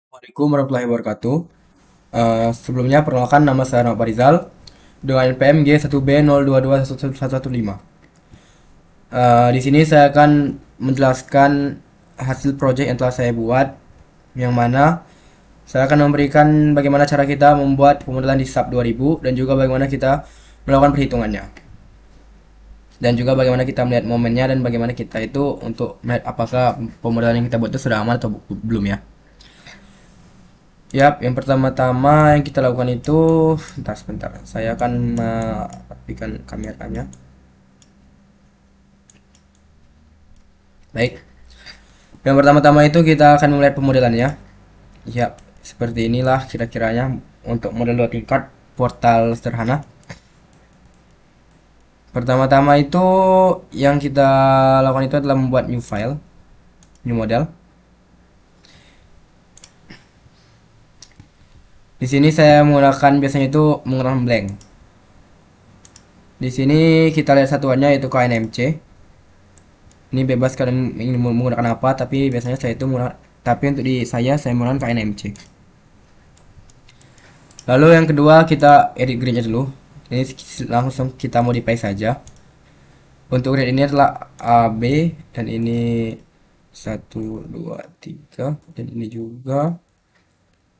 Assalamualaikum warahmatullahi wabarakatuh. Sebelumnya perkenalkan nama saya Rahmat Farizal dengan NPM G1B02211115. Di sini saya akan menjelaskan hasil proyek yang telah saya buat, yang mana saya akan memberikan bagaimana cara kita membuat pemodelan di SAP 2000 dan juga bagaimana kita melakukan perhitungannya. Dan juga bagaimana kita melihat momennya dan bagaimana kita itu untuk melihat apakah pemodelan yang kita buat itu sudah aman atau belum ya. Yap, yang pertama-tama yang kita lakukan itu, sebentar, sebentar. Saya akan merapikan kameranya. Baik, yang pertama-tama itu kita akan melihat pemodelannya. Yap, seperti inilah kira-kiranya untuk model 2 tingkat portal sederhana. Pertama-tama itu yang kita lakukan itu adalah membuat new file, new model. Di sini saya menggunakan biasanya itu menggunakan blank. Di sini kita lihat satuannya yaitu KNMC. Ini bebas kalian ingin menggunakan apa, tapi biasanya saya itu menggunakan, tapi untuk di saya menggunakan KNMC. Lalu yang kedua kita edit gridnya dulu. Ini langsung kita modify saja. Untuk grid ini adalah A, B, dan ini 1, 2, 3, dan ini juga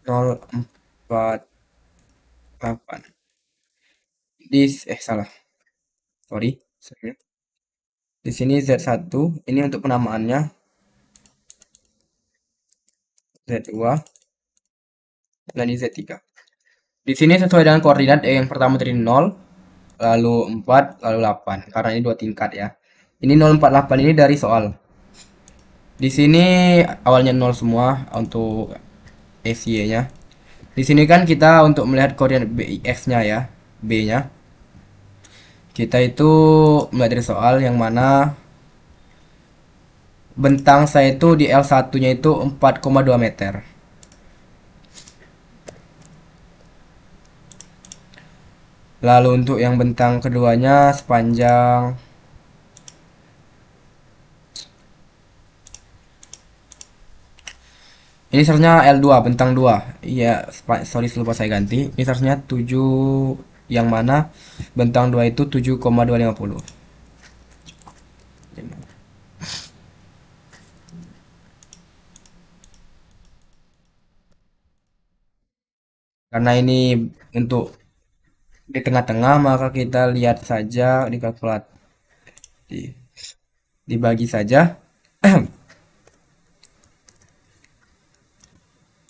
048. Di salah. Sorry. Di sini Z1, ini untuk penamaannya. Z2 dan ini Z3. Di sini sesuai dengan koordinat yang pertama dari 0, lalu 4, lalu 8. Karena ini dua tingkat ya. Ini 048 ini dari soal. Di sini awalnya 0 semua untuk SY-nya. Di sini kan kita untuk melihat koordinat X-nya ya, B-nya. Kita itu melihat dari soal yang mana bentang saya itu di L1-nya itu 4,2 meter. Lalu untuk yang bentang keduanya sepanjang ini seharusnya L2 bentang 2. Iya, sorry lupa saya ganti. Ini seharusnya 7, yang mana bentang 2 itu 7,250. Karena ini untuk di tengah-tengah, maka kita lihat saja di kalkulator. Dibagi saja.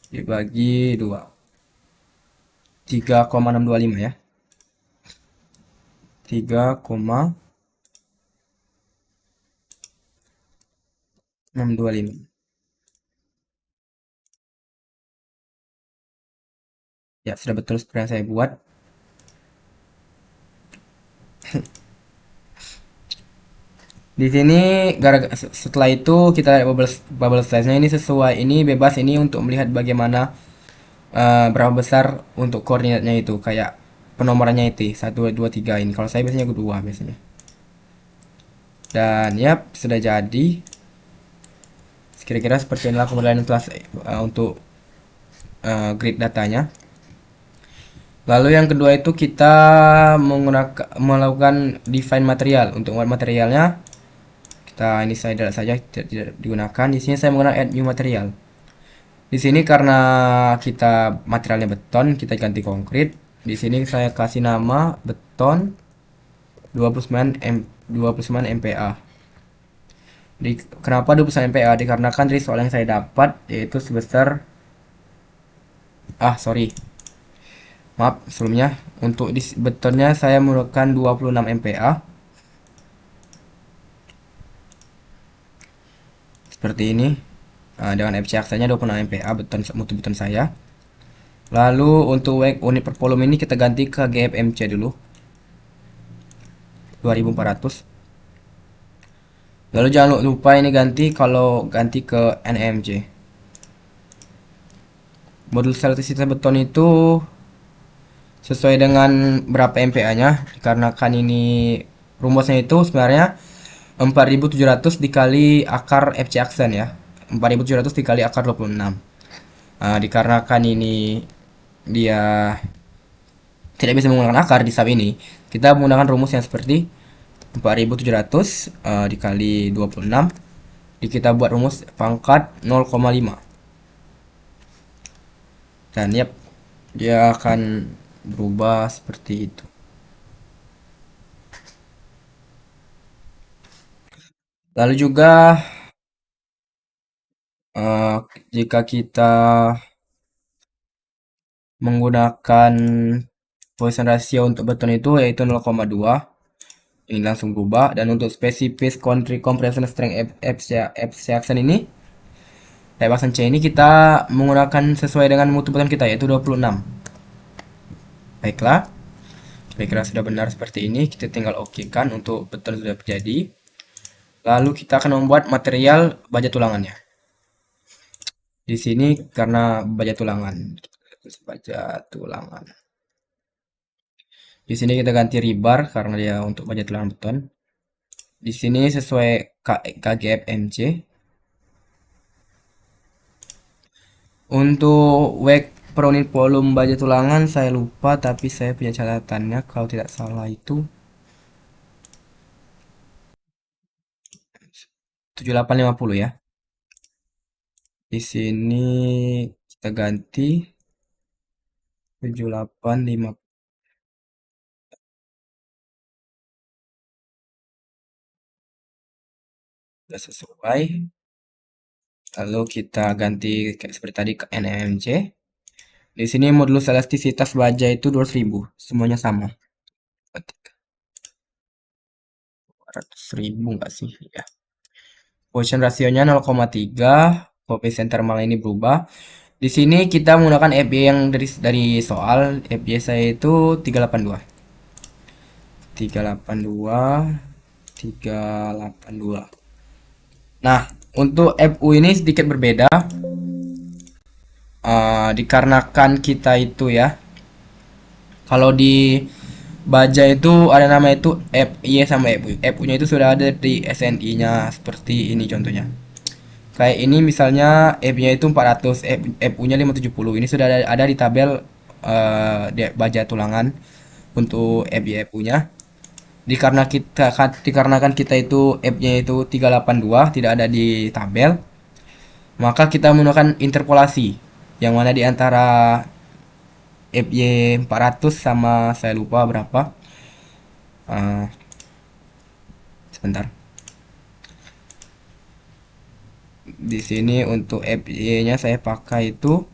Dibagi 2. 3,625 ya. 3,625. Ya, sudah betul seperti yang saya buat. Di sini setelah itu kita lihat bubble size-nya ini sesuai, ini bebas, ini untuk melihat bagaimana berapa besar untuk koordinatnya itu, kayak penomorannya itu 1, 2, 3 ini. Kalau saya biasanya kedua biasanya. Dan ya sudah jadi. Kira-kira seperti inilah pemodelan kelas untuk grid datanya. Lalu yang kedua itu kita melakukan define material. Untuk membuat materialnya kita ini saya saja tidak digunakan. Di sini saya menggunakan add new material. Di sini karena kita materialnya beton, kita ganti konkrit. Di sini saya kasih nama beton 29 MPa. Kenapa 29 MPa? Dikarenakan dari soal yang saya dapat yaitu sebesar sorry. Maaf sebelumnya, untuk di betonnya saya menggunakan 26 MPa. Seperti ini. Dengan FC aksanya 26 MPa beton mutu beton saya. Lalu untuk unit per volume ini kita ganti ke GFMC dulu. 2400. Lalu jangan lupa ini ganti ke NMJ. Modul selektif beton itu sesuai dengan berapa MPa-nya, dikarenakan ini rumusnya itu sebenarnya 4700 dikali akar FC aksen ya. 4700 dikali akar 26. Dikarenakan ini dia tidak bisa menggunakan akar di sub ini, kita menggunakan rumus yang seperti 4700 dikali 26. Kita buat rumus pangkat 0,5. Dan yap, dia akan berubah seperti itu. Lalu juga eh, jika kita menggunakan Poisson ratio untuk beton itu yaitu 0,2, ini langsung berubah. Dan untuk specific country compression strength abstraction ini, Abstraction C ini kita menggunakan sesuai dengan mutu beton kita yaitu 26. Baiklah, kira-kira sudah benar seperti ini. Kita tinggal oke kan untuk beton sudah terjadi. Lalu kita akan membuat material baja tulangannya. Di sini karena baja tulangan, baja tulangan. Di sini kita ganti rebar karena dia untuk baja tulangan beton. Di sini sesuai KGFMC. Untuk weight per unit volume baja tulangan saya lupa, tapi saya punya catatannya kalau tidak salah itu 7850 ya. Di sini kita ganti 7850. Sudah sesuai. Lalu kita ganti kayak seperti tadi ke NMC. Di sini modulus elastisitas baja itu 200.000. Semuanya sama. 400.000 nggak sih? Ya. Poisson rasionya 0,3. Koefisien thermal ini berubah. Di sini kita menggunakan FY yang dari soal. FY saya itu 382. 382. 382. Nah, untuk FU ini sedikit berbeda. Dikarenakan kita itu ya, kalau di baja itu ada nama itu FY sama FU. FU-nya itu sudah ada di SNI-nya seperti ini contohnya. Kayak ini misalnya F-nya itu 400, FU-nya 570. Ini sudah ada di tabel baja tulangan untuk FY FU-nya. Dikarenakan kita itu F-nya itu 382 tidak ada di tabel, maka kita menggunakan interpolasi yang mana di antara FY 400 sama saya lupa berapa. Eh, Sebentar. Di sini untuk FY-nya saya pakai itu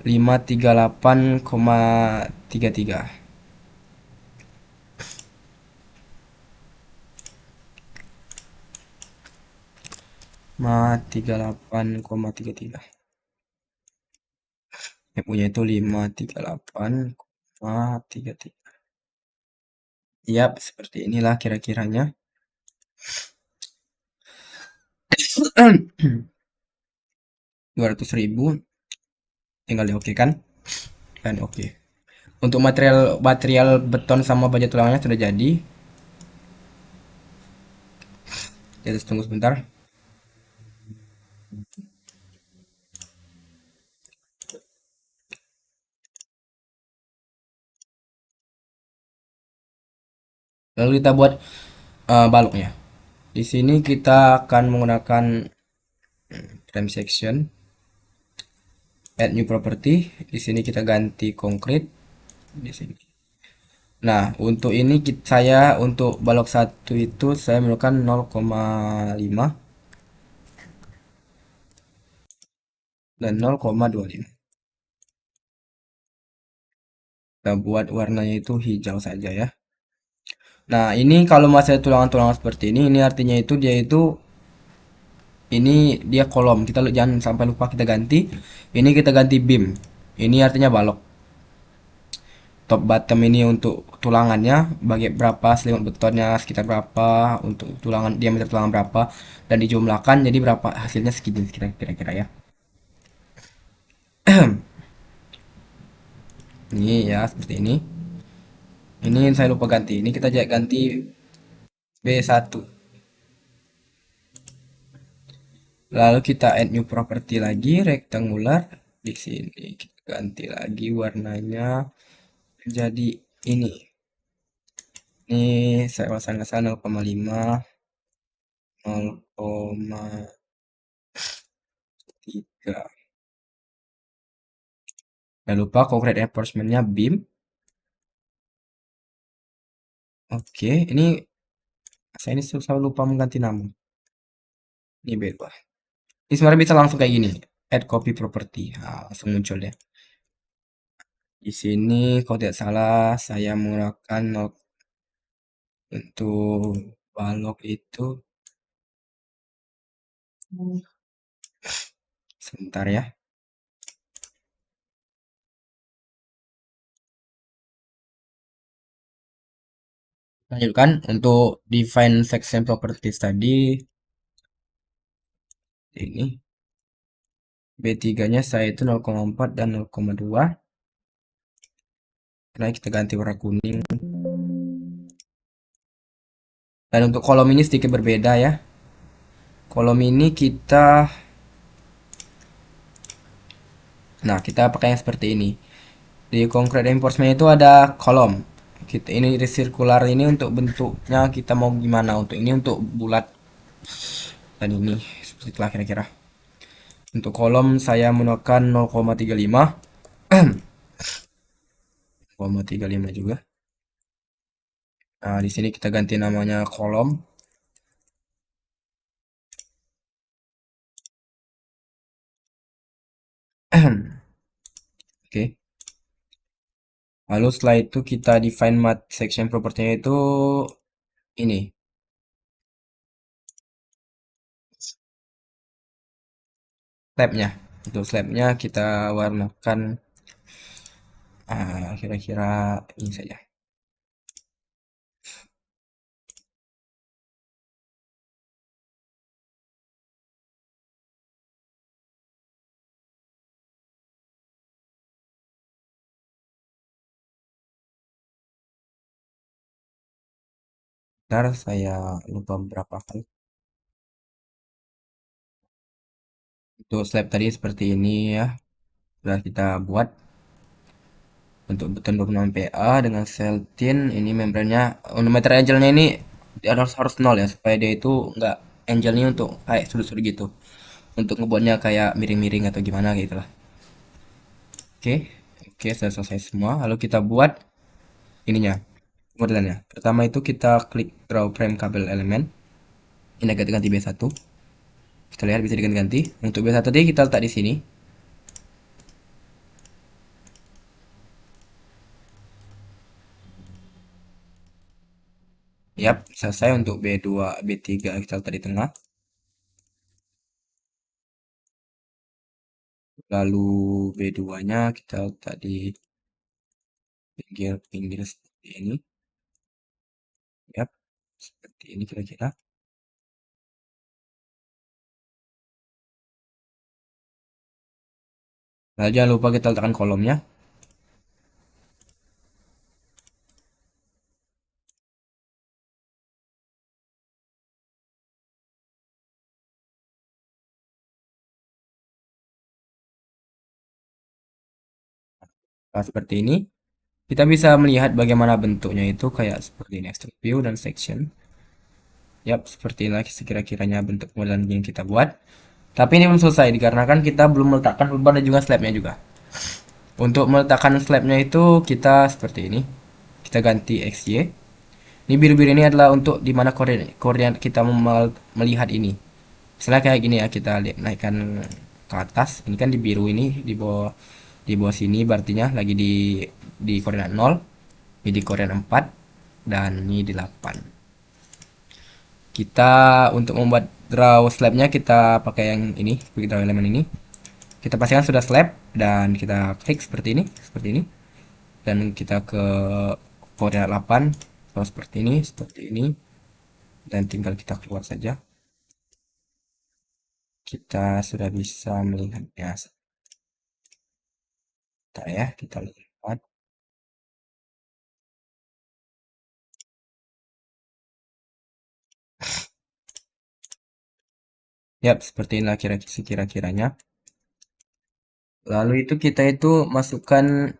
538,33. 538,33. FU-nya itu 538,33. Yap, seperti inilah kira-kiranya. 200.000 tinggal di oke kan? Dan oke. Untuk material material beton sama baja tulangnya sudah jadi. Kita tunggu sebentar. Lalu kita buat baloknya. Di sini kita akan menggunakan frame section, add new property. Di sini kita ganti concrete di sini. Nah, untuk ini saya untuk balok satu itu saya menggunakan 0,5 dan 0,25. Kita buat warnanya itu hijau saja ya. Nah, ini kalau masih ada tulangan-tulangan seperti ini artinya itu dia itu ini dia kolom. Kita jangan sampai lupa kita ganti. Ini kita ganti beam. Ini artinya balok. Top bottom ini untuk tulangannya bagi berapa, selimut betonnya sekitar berapa, untuk tulangan diameter tulangan berapa, dan dijumlahkan jadi berapa hasilnya segini kira-kira ya. Ini ya seperti ini. Ini yang saya lupa ganti. Ini kita ganti B1. Lalu kita add new property lagi rectangular. Di sini kita ganti lagi warnanya jadi ini. Ini saya pasang ke sana 0,5, 0,3. Jangan lupa concrete reinforcement-nya beam. Oke, ini saya ini susah lupa mengganti nama. Ini bebas. Ini sebenarnya bisa langsung kayak gini. Add copy property. Nah, langsung muncul ya. Di sini kalau tidak salah saya menggunakan untuk balok itu sebentar ya. Lanjutkan untuk define section properties tadi ini B3-nya saya itu 0,4 dan 0,2. Nah, kita ganti warna kuning. Dan untuk kolom ini sedikit berbeda ya. Kolom ini kita pakai yang seperti ini. Di concrete reinforcement itu ada kolom. Kita ini sirkular ini untuk bentuknya kita mau gimana. Untuk ini untuk bulat dan ini seperti itulah kira-kira. Untuk kolom saya menggunakan 0,35, 0,35 juga. Nah, di sini kita ganti namanya kolom. Oke. Lalu setelah itu kita define mat section property-nya itu ini. Slabnya. Untuk slabnya kita warnakan kira-kira ini saja. Ntar saya lupa berapa kali. Untuk slab tadi seperti ini ya. Sudah kita buat untuk beton 26 PA dengan cell tin. Ini membrannya untuk meter angelnya ini harus nol ya supaya dia itu nggak angelnya untuk kayak sudut-sudut gitu. Untuk ngebuatnya kayak miring-miring atau gimana gitu lah. Oke, oke sudah selesai semua. Lalu kita buat ininya, modelannya. Pertama itu kita klik draw frame kabel elemen. Ini agak ganti B1. Kita lihat bisa diganti-ganti. Untuk B1 tadi kita letak di sini. Yap, selesai untuk B2, B3 kita letak di tengah. Lalu B2-nya kita letak di pinggir-pinggir seperti ini. Yap, seperti ini kira-kira. Lalu jangan lupa kita letakkan kolomnya. Nah, seperti ini. Kita bisa melihat bagaimana bentuknya itu kayak seperti ini, extrude view dan section. Yap, seperti inilah sekira-kiranya bentuk modelan yang kita buat. Tapi ini belum selesai dikarenakan kita belum meletakkan beban dan juga slabnya juga. Untuk meletakkan slabnya itu kita seperti ini. Kita ganti XY. Ini biru-biru ini adalah untuk dimana koordinat kita melihat ini. Misalnya kayak gini ya, kita naikkan ke atas. Ini kan di biru ini di bawah sini berartinya lagi di koordinat 0, ini di koordinat 4 dan ini di 8. Kita untuk membuat draw slabnya kita pakai yang ini, quick draw element ini. Kita pastikan sudah slab dan kita klik seperti ini dan kita ke koordinat 8 so, seperti ini dan tinggal kita keluar saja. Kita sudah bisa melihatnya. Bentar ya, kita lihat. Yap, seperti inilah kira-kiranya. Lalu itu kita itu masukkan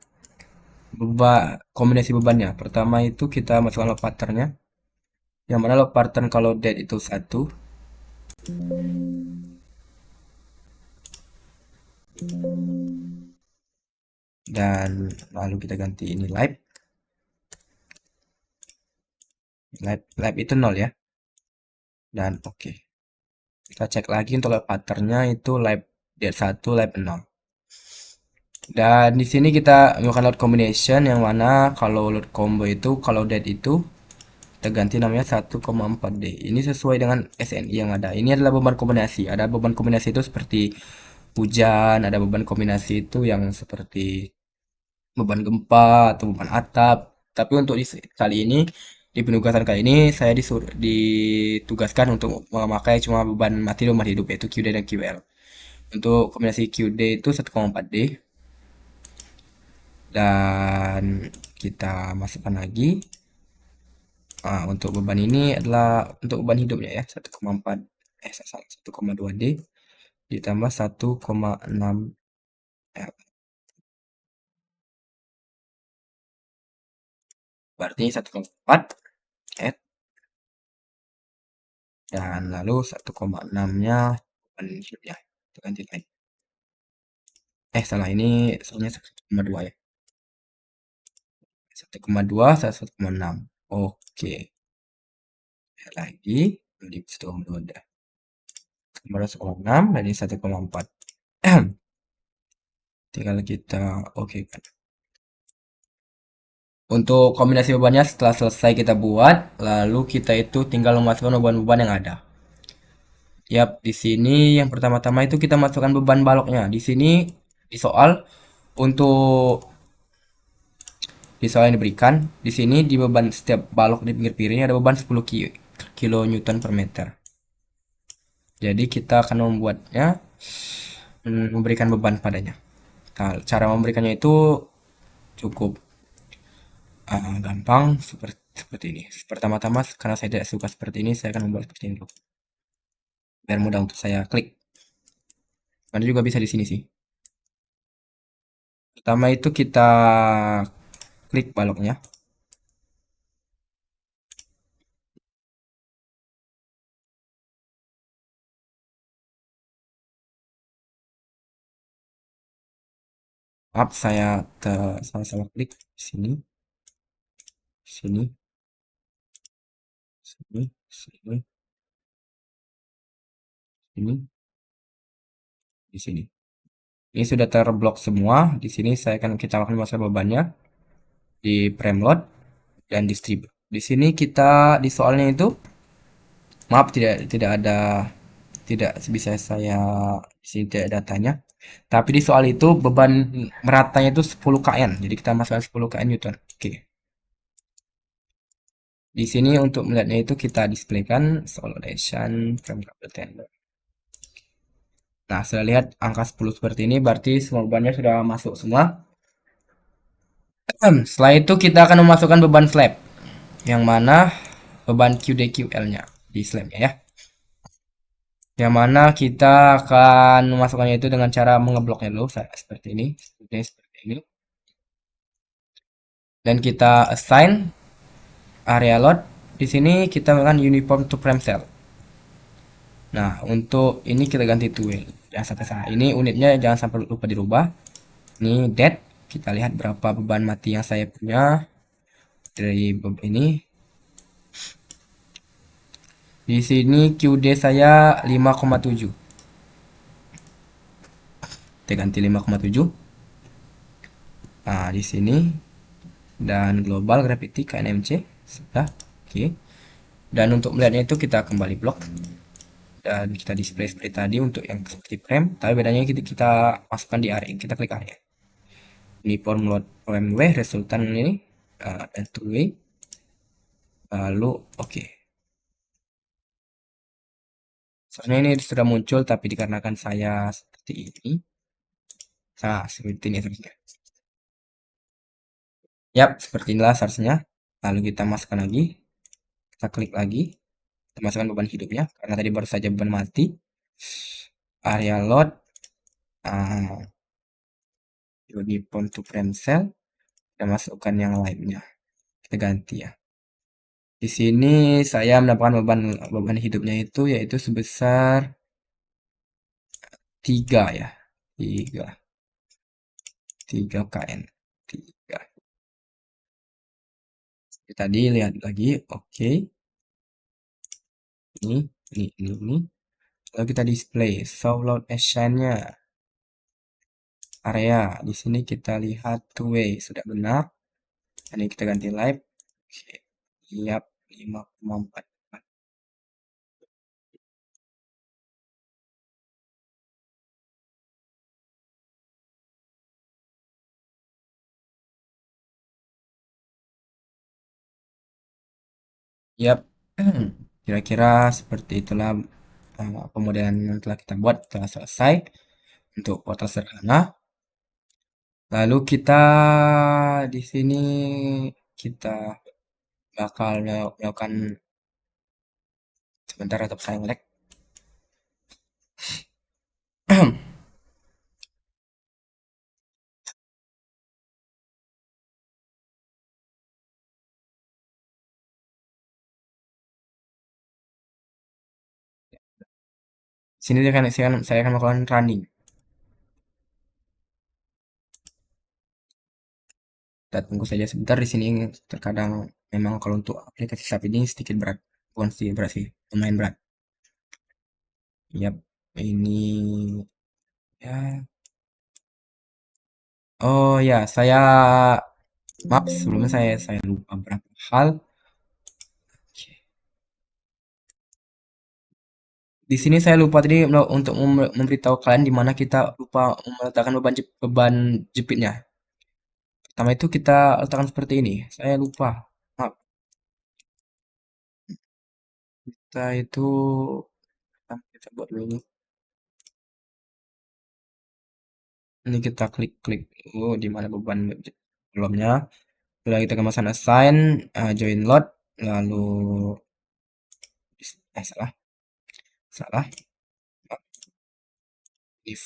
kombinasi bebannya. Pertama itu kita masukkan load patternnya. Yang mana load pattern kalau dead itu satu. Dan lalu kita ganti ini live. Live itu nol ya. Dan oke. Kita cek lagi untuk load patternnya itu live dead satu, live nol. Dan di sini kita melakukan load combination yang mana kalau load combo itu kalau dead itu kita ganti namanya 1,4D. Ini sesuai dengan SNI yang ada. Ini adalah beban kombinasi. Ada beban kombinasi itu seperti hujan, ada beban kombinasi itu yang seperti beban gempa atau beban atap. Tapi untuk kali ini di penugasan kali ini saya ditugaskan untuk memakai cuma beban mati dan beban hidup yaitu QD dan QL. Untuk kombinasi QD itu 1,4D dan kita masukkan lagi. Nah, untuk beban ini adalah untuk beban hidupnya ya 1,4 salah 1,2D ditambah 1,6 L. Berarti 1,4 F dan lalu 1,6-nya beban hidupnya. Kita ganti lagi. Salah ini soalnya 1,2 ya. 1,2 1,6. Oke. Lagi di 1,2 dah. 1,6 dan ini 1,4. Tinggal kita oke kan. Untuk kombinasi bebannya setelah selesai kita buat, lalu kita itu tinggal memasukkan beban-beban yang ada. Yap, di sini yang pertama-tama itu kita masukkan beban baloknya. Di sini di soal untuk di soal yang diberikan, di sini di beban setiap balok di pinggir piring ada beban 10 kilo Newton per meter. Jadi kita akan membuatnya memberikan beban padanya. Nah, cara memberikannya itu cukup gampang seperti ini. Pertama-tama karena saya tidak suka seperti ini, saya akan membuat seperti ini dulu. Biar mudah untuk saya klik. Anda juga bisa di sini sih. Pertama itu kita klik baloknya. Maaf, saya salah klik sini, sini, sini, sini, sini, di sini. Ini sudah terblok semua. Di sini saya akan kita akan masuk bebannya di preload dan distribute. Di sini kita di soalnya itu maaf tidak ada tidak bisa saya di sini tidak datanya. Tapi di soal itu beban meratanya itu 10 kN. Jadi kita masukkan 10 kN Newton. Oke. Di sini untuk melihatnya itu kita displaykan solution frame couple tender. Nah, sudah lihat angka 10 seperti ini berarti semua bebannya sudah masuk semua. Setelah itu kita akan memasukkan beban slab yang mana beban QDQL-nya di slabnya ya. Yang mana kita akan memasukkannya itu dengan cara mengebloknya dulu seperti ini, seperti ini. Dan kita assign area load. Di sini kita menggunakan uniform to frame cell. Nah, untuk ini kita ganti to wheel. Jangan sampai salah. Ini unitnya jangan sampai lupa dirubah. Ini dead. Kita lihat berapa beban mati yang saya punya dari ini. Di sini QD saya 5,7. Kita ganti 5,7. Nah, di sini dan global gravity KNMC sudah. Oke. Dan untuk melihatnya itu kita kembali blok dan kita display seperti tadi untuk yang seperti frame, tapi bedanya kita masukkan di area, kita klik area. Ini form load OMW resultan ini dan two way. Lalu oke. Soalnya ini sudah muncul tapi dikarenakan saya seperti ini. Nah, seperti ini seharusnya. Yap, seperti inilah seharusnya. Lalu kita masukkan lagi. Kita klik lagi. Kita masukkan beban hidupnya karena tadi baru saja beban mati. Area load. bagi pon to frame cell, kita masukkan yang lainnya. Kita ganti ya. Di sini saya mendapatkan beban hidupnya itu yaitu sebesar 3 ya. 3 kN. 3. Tadi lihat lagi, oke. Ini. Lalu kita display show load action-nya. Area. Di sini kita lihat two way sudah benar. Ini kita ganti live. Oke. Siap 5,4. Yap. Kira-kira seperti itulah pemodelan yang telah kita buat telah selesai untuk portal sederhana. Lalu kita di sini kita bakal melakukan sebentar atau saya ngelek. Sini saya akan melakukan running. Kita tunggu saja sebentar di sini. Terkadang memang kalau untuk aplikasi SAP ini sedikit berat, bukan sedikit berat sih, lumayan berat. Yap, ini ya. Oh ya, saya maaf sebelumnya saya lupa beberapa hal. Oke. Di sini saya lupa tadi untuk memberitahu kalian di mana kita lupa meletakkan beban jepitnya. Pertama itu kita letakkan seperti ini. Saya lupa. Maaf, kita itu kita buat dulu. Ini kita klik-klik. Oh, di mana beban belumnya. Lalu kita ke masalah assign, join load, lalu salah, salah. If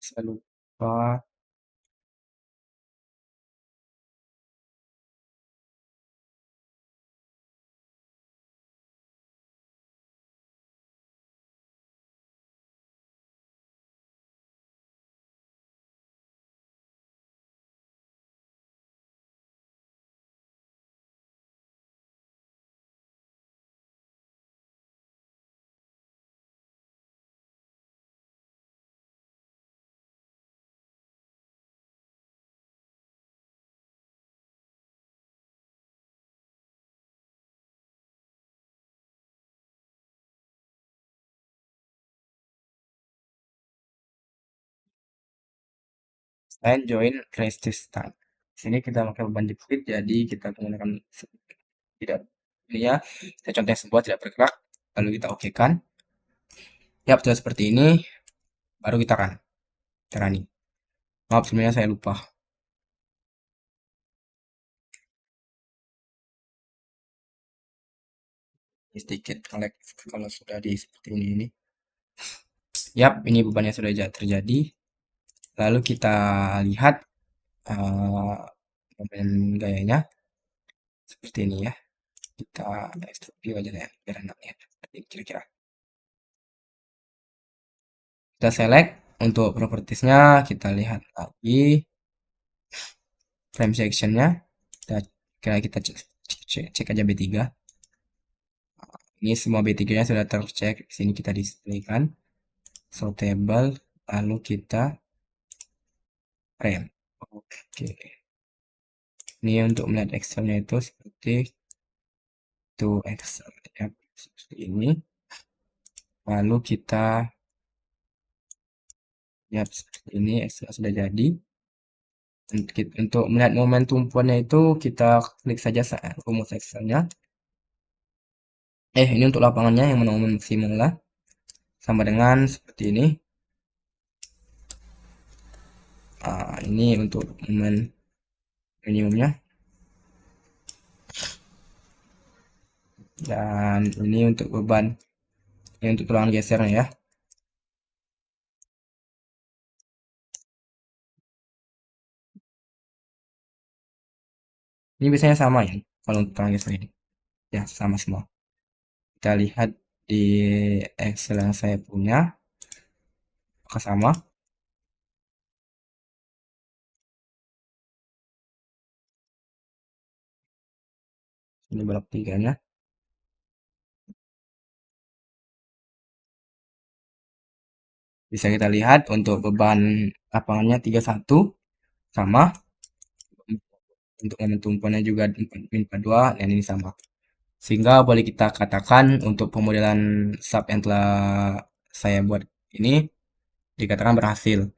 saya lupa. Assign join resist start. Sini kita pakai beban jepit, jadi kita menggunakan tidak ini ya. Saya contoh sebuah tidak bergerak, lalu kita oke kan. Ya, sudah seperti ini. Baru kita run. Kita running. Maaf sebenarnya saya lupa. Ini sedikit nge-lag kalau sudah di seperti ini. Yap, ini bebannya sudah terjadi. Lalu kita lihat beban gayanya seperti ini ya. Kita extrude view aja ya, biar enak ya. Kira-kira. Kita select untuk propertiesnya, kita lihat lagi frame sectionnya. Kita cek aja B3. Ini semua B3-nya sudah tercek. Sini kita displaykan. Sortable. Lalu kita frame. Oke. Ini untuk melihat Excelnya itu seperti itu Excel ya. Seperti ini. Lalu kita lihat seperti ini Excel sudah jadi. Untuk melihat momentum tumpuannya itu kita klik saja rumus Excelnya. Ini untuk lapangannya yang mana maksimal lah. Sama dengan seperti ini. Ini untuk momen minimumnya. Dan ini untuk beban Ini untuk tulangan gesernya ya. Ini biasanya sama ya, kalau untuk tulangan geser ini. Ya, sama semua. Kita lihat di Excel yang saya punya, apakah sama? Ini balok tiganya. Bisa kita lihat untuk beban lapangannya 31 sama, untuk momen tumpuannya juga 4,2 dan ini sama. Sehingga boleh kita katakan untuk pemodelan sub yang telah saya buat ini dikatakan berhasil.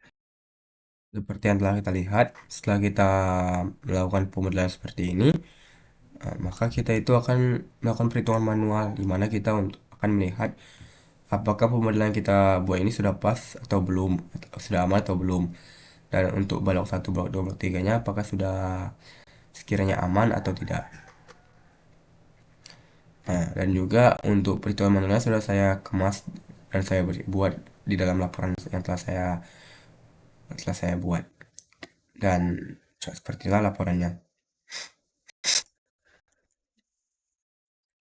Seperti yang telah kita lihat, setelah kita melakukan pemodelan seperti ini, maka kita itu akan melakukan perhitungan manual, di mana kita akan melihat apakah pemodelan yang kita buat ini sudah pas atau belum, atau sudah aman atau belum. Dan untuk balok satu, balok 2, balok 3-nya apakah sudah sekiranya aman atau tidak. Nah, dan juga untuk perhitungan manualnya sudah saya kemas dan saya buat di dalam laporan yang telah saya buat. Dan sepertilah laporannya.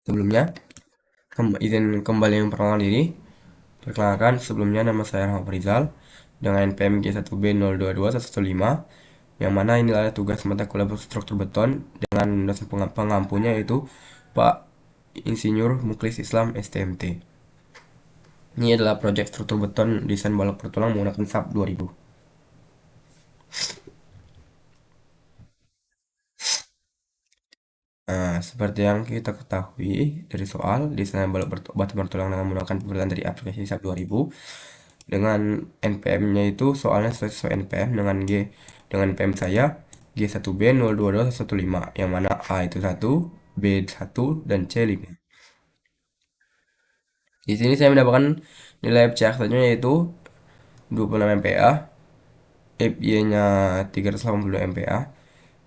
Sebelumnya, izin kembali memperkenalkan diri. Perkenalkan, sebelumnya nama saya Rahmat Rizal dengan NPM G1B022115, yang mana ini adalah tugas mata kuliah struktur beton dengan dosen pengampunya yaitu Pak Insinyur Muklis Islam STMT. Ini adalah proyek struktur beton desain balok bertulang menggunakan SAP 2000. Nah, seperti yang kita ketahui dari soal, desain balok batu bertulang dengan menggunakan pembelian dari aplikasi SAP 2000 dengan NPM-nya itu soalnya sesuai NPM dengan NPM saya G1B022115, yang mana A itu 1, B 1, dan C 5. Di sini saya mendapatkan nilai FCX-nya yaitu 26 MPa, FY-nya 382 MPa,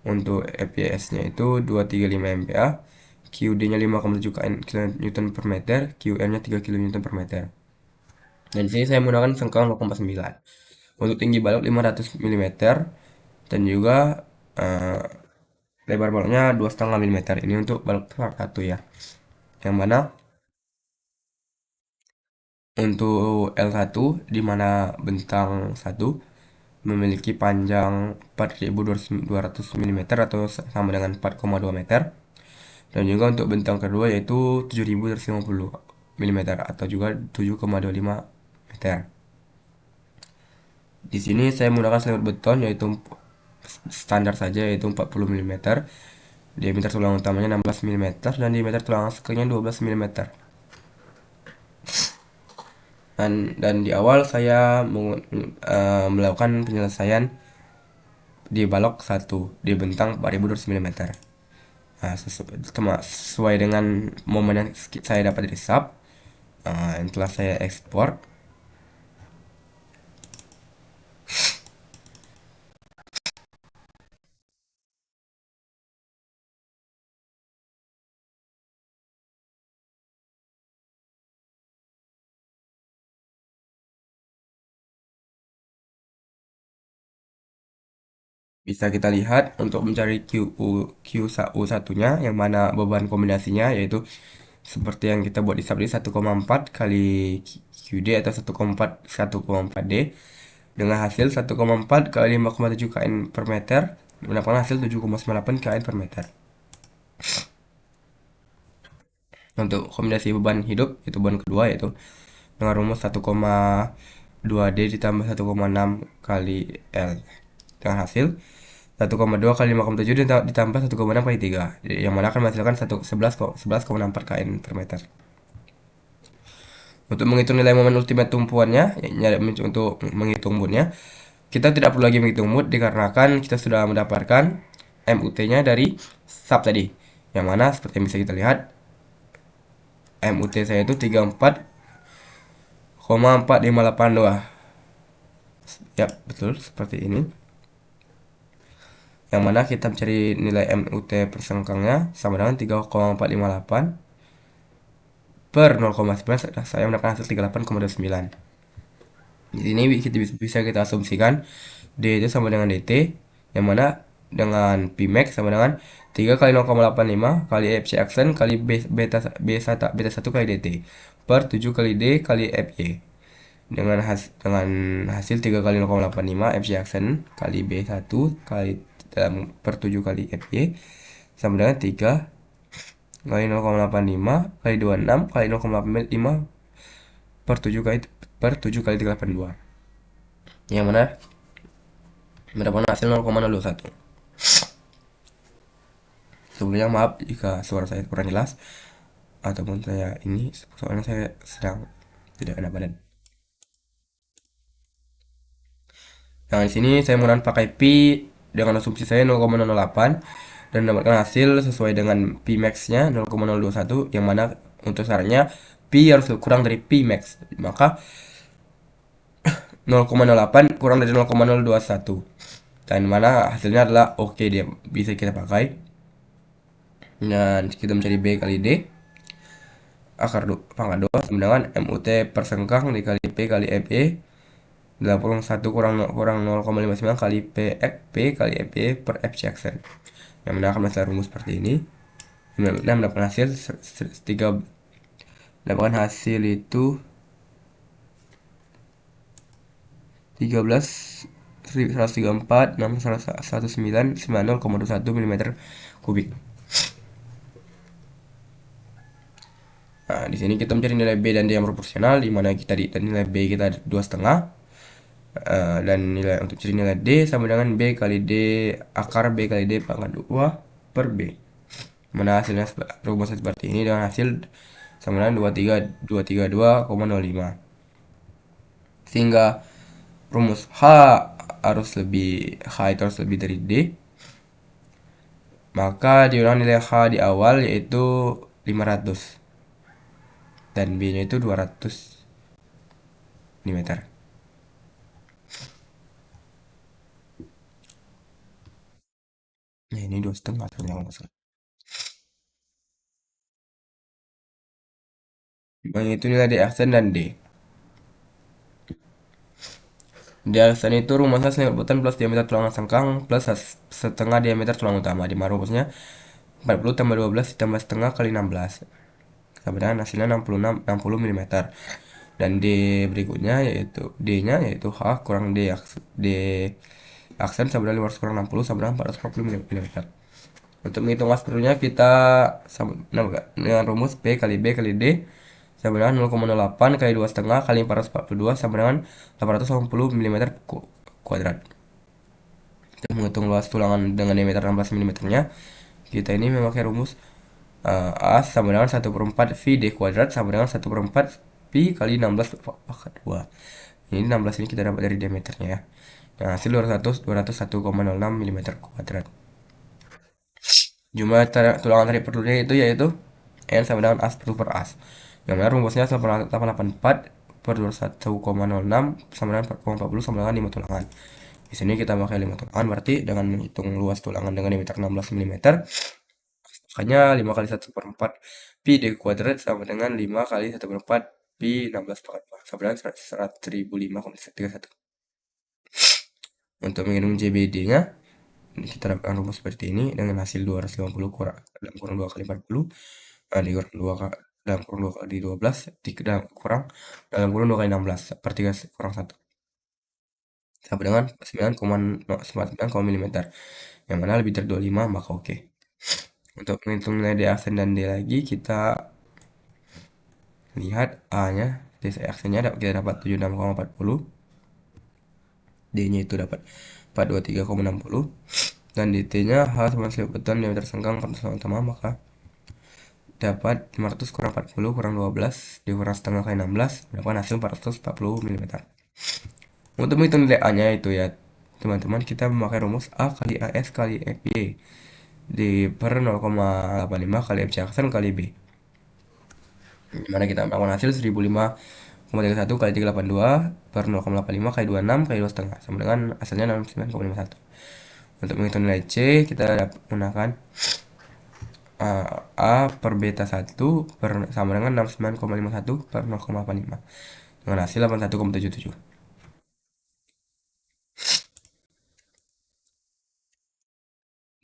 untuk FYS-nya itu 235 MPa, QD-nya 5,7 kN per meter, QM-nya 3 kN per meter. Dan di sini saya menggunakan sengkang 0,9. Untuk tinggi balok 500 mm dan juga eh, lebar baloknya 2,5 mm. Ini untuk balok satu ya. Yang mana untuk L1 di mana bentang 1 memiliki panjang 4.200 mm atau sama dengan 4,2 meter. Dan juga untuk bentang kedua yaitu 7.250 mm atau juga 7,25 meter. Di sini saya menggunakan selimut beton yaitu standar saja yaitu 40 mm. Diameter tulang utamanya 16 mm dan diameter tulang sekiranya 12 mm. Dan di awal saya melakukan penyelesaian di balok 1 di bentang 4.200 mm. Nah, sesuai dengan momen yang saya dapat dari sub yang telah saya ekspor. Bisa kita lihat untuk mencari QU satunya yang mana beban kombinasinya yaitu seperti yang kita buat di sub 1,4 kali QD atau 1,4 D dengan hasil 1,4 kali 5,7 kN per meter mendapatkan hasil 7,98 kN per meter. Untuk kombinasi beban hidup itu beban kedua yaitu dengan rumus 1,2 D ditambah 1,6 kali L dengan hasil 1,2 kali 5,7 ditambah 1,6 kali 3, yang mana akan menghasilkan 11,64 kN per meter. Untuk menghitung nilai momen ultimate tumpuannya, untuk menghitung moodnya, kita tidak perlu lagi menghitung mood dikarenakan kita sudah mendapatkan MUT-nya dari sub tadi. Yang mana seperti yang bisa kita lihat, MUT saya itu 34,4582. Ya, betul seperti ini. Yang mana kita mencari nilai MUT per sengkangnya sama dengan 3,458 per 0,9 saya mendapatkan hasil 38,29. Di sini bisa kita asumsikan D itu sama dengan DT, yang mana dengan Pmax sama dengan 3 kali 0,85 kali FC aksen kali beta 1 kali DT per 7 kali D kali FY. Dengan hasil 3 kali 0,85 FC aksen kali B1 kali per 7 kali FY sama dengan 3 kali 0,85 kali 26 kali 0,85 per 7 kali 382, yang mana mendapatkan hasil 0,021. Sebelumnya maaf jika suara saya kurang jelas ataupun saya ini soalnya saya sedang tidak enak badan. Nah, di sini saya menggunakan pakai pi dengan asumsi saya 0,008 dan mendapatkan hasil sesuai dengan pi max-nya 0,021, yang mana untuk syaratnya pi harus kurang dari pi max. Maka 0,08 kurang dari 0,021, dan mana hasilnya adalah oke, dia bisa kita pakai. Dan kita mencari B kali D akar pangkat 2 sama dengan MUT per sengkang dikali P kali FE 81 kurang 0,59 kali P kali FE per FC aksen, yang mana akan masalah rumus seperti ini. Dan mendapatkan hasil 3, mendapatkan hasil itu 13 134 619 90,21 mm kubik. Nah, di sini kita mencari nilai B dan D yang proporsional, di mana kita di nilai B kita 2,5, dan nilai untuk cari nilai D sama dengan B kali D akar B kali D pangkat 2 per B. Mana hasilnya rumusnya seperti ini dengan hasil sama dengan 232,05. Sehingga rumus H itu harus lebih dari D. Maka diulang nilai H di awal yaitu 500 dan B nya itu 200 mm. Ya, ini 2,5 sebenarnya kalau nggak salah. Itu nilai D aksen dan D. D aksen itu rumusnya selinger butan plus diameter tulangan sengkang plus setengah diameter tulang utama. Di mana rumusnya 40 tambah 12 ditambah setengah kali 16. Sama dengan hasilnya 60 mm. Dan D berikutnya yaitu D-nya yaitu H kurang D aksen sama dengan 500 kurang 60 sama dengan 440 mm. Untuk menghitung mas perlunya kita dengan rumus P kali B kali D sama dengan 0,08 kali 2,5 kali 442 sama dengan 880 mm kuadrat. Untuk menghitung luas tulangan dengan diameter 16 mm nya, kita ini memakai rumus A sama dengan 1/4 V D kuadrat sama dengan 1/4 pi kali 16 pangkat 2. Ini 16 ini kita dapat dari diameternya ya. Nah, hasil 201,06 mm kuadrat. Jumlah tulangan tarik perlunya itu yaitu N sama dengan as per as. Yang mana rumusnya 884 per 21,06 sama dengan 4,40 sama dengan 5 tulangan. Di sini kita pakai 5 tulangan, berarti dengan menghitung luas tulangan dengan diameter 16 mm, makanya 5 kali 1/4 pi d kuadrat sama dengan 5 kali 1/4 pi 16 pangkat 4 sama dengan 1005,31. Untuk menghitung JBD-nya, kita dapatkan rumus seperti ini dengan hasil 250 dalam kurang 2 kali 40 dikurang 2 dalam kurang 2 kali 12 dalam kurang 2 kali 16 per 3 kurang 1 sama dengan 9,9 mm, yang mana lebih dari 25, maka oke. Untuk menghitung nilai D aksen dan D lagi, kita lihat A nya D aksennya kita dapat 76,40, D nya itu dapat 423,60, dan dt nya H sama slip beton diameter sengkang sama, maka dapat 500 kurang 40 kurang 12 dikurang setengah kali 16 mendapatkan hasil 440 mm. Untuk menghitung nilai A nya itu ya teman-teman, kita memakai rumus A kali AS kali FY di per 0,85 kali FC aksen kali B, dimana kita melakukan hasil 1005,31 kali 382 per 0,85 kali 26 kali 2,5 sama dengan hasilnya 69,51. Untuk menghitung nilai C, kita menggunakan A per beta 1 sama dengan 69,51 per 0,85 dengan hasil 81,77.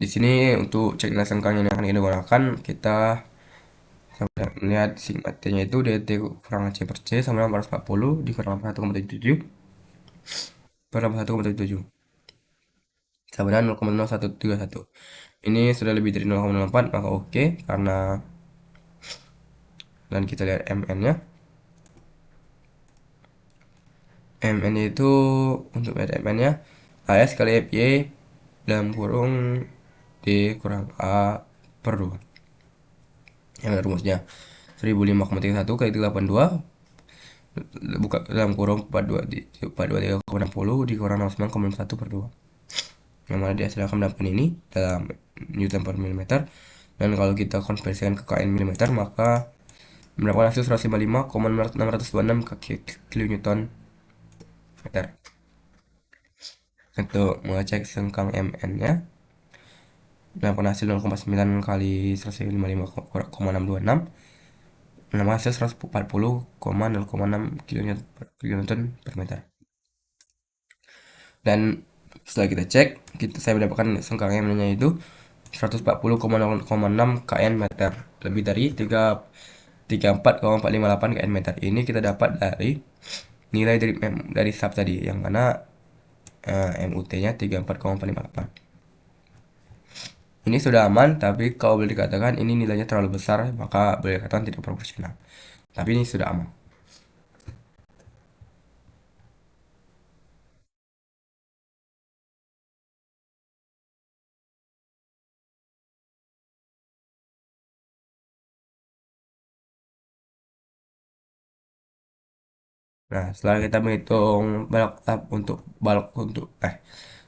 Di sini untuk cek nilai sengkang yang akan kita gunakan, kita melihat sigma T-nya itu dt kurang C per C sama dengan 440 dikurang 1,77 per 1,77 sama dengan 0,0131. Ini sudah lebih dari 0,04 maka oke, karena dan kita lihat MN-nya. MN itu untuk MN-nya AS kali FY dalam kurung D kurang A per 2. Yang ada rumusnya 1005,31 kali 82 buka dalam kurung 423,60 dikurang 69,1 per 2. Yang mana dihasilkan mendapatkan ini dalam Newton per milimeter. Dan kalau kita konversikan ke kN milimeter maka mendapatkan hasil 155,626 kilo Newton meter. Untuk mengecek sengkang MN-nya, mendapatkan hasil 0,9 kali 155,626 mendapatkan hasil 140,0,6 kN per meter. Dan setelah kita cek, saya mendapatkan sengkang MN-nya itu 140,0,6 kN meter, lebih dari 34,458 kN meter. Ini kita dapat dari nilai dari sub tadi, yang mana MUT-nya 34,458. Ini sudah aman, tapi kalau boleh dikatakan ini nilainya terlalu besar, maka boleh dikatakan tidak proporsional. Tapi ini sudah aman. Nah, setelah kita menghitung balok tap untuk balok untuk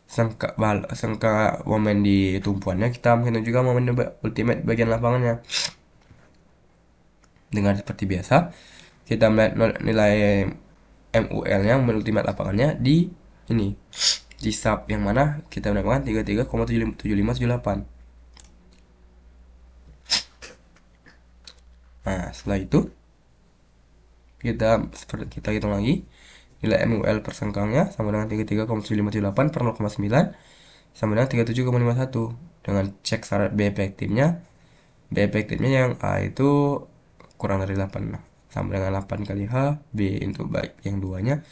sengka momen di tumpuannya, kita menghitung juga momen ultimate bagian lapangannya. Dengan seperti biasa, kita melihat nilai MUL-nya, momen ultimate lapangannya di ini, di sub yang mana kita mendapatkan 33,7578. Nah, setelah itu kita hitung lagi nilai MUL per sengkangnya sama dengan 33,7578 per 0,9 sama dengan 37,51. Dengan cek syarat B efektifnya, yang A itu kurang dari 8 sama dengan 8 kali H, B untuk baik yang duanya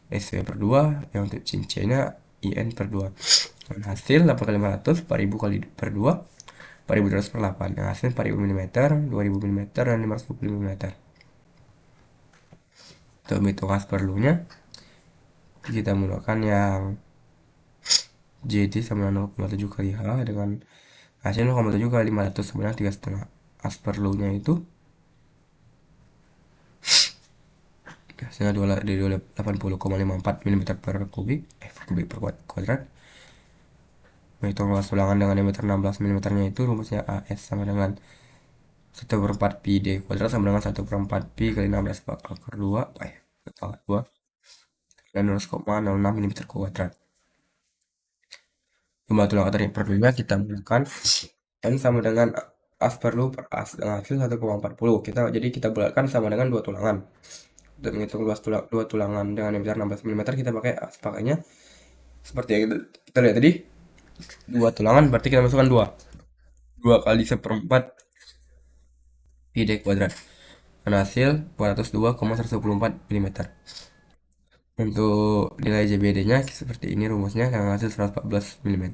SW per 2, yang untuk C nya IN per 2. Dan hasil 8 kali 500 4000 kali per 2 4200 per 8, yang hasil 4000 mm, 2000 mm, dan 510 mm. Untuk menghitung as perlunya, kita menggunakan yang JT sama dengan 0,7 kali H dengan hasil 0,7 kali 500 sama dengan 3,5. As perlunya itu hasilnya dari 80,54 mm per kubik per kuadrat. Menghitung luas tulangan dengan diameter 16 mm nya itu rumusnya AS sama dengan 1 per 4 pi D kuadrat sama dengan 1 per 4 pi kali 16 per 2 dan 0,06 mm kuadrat. Jumlah tulangan dari perlunya kita menggunakan N sama dengan as perlu per as dengan hasil 1,40. Jadi kita bulatkan sama dengan 2 tulangan. Untuk menghitung luas 2 tulangan dengan diameter 16 mm kita pakai as, pakainya seperti yang kita lihat tadi. 2 tulangan berarti kita masukkan 2 kali 1/4 pi d kuadrat dan hasil 402,124 mm. Untuk nilai JBD-nya seperti ini rumusnya, yang hasil 114 mm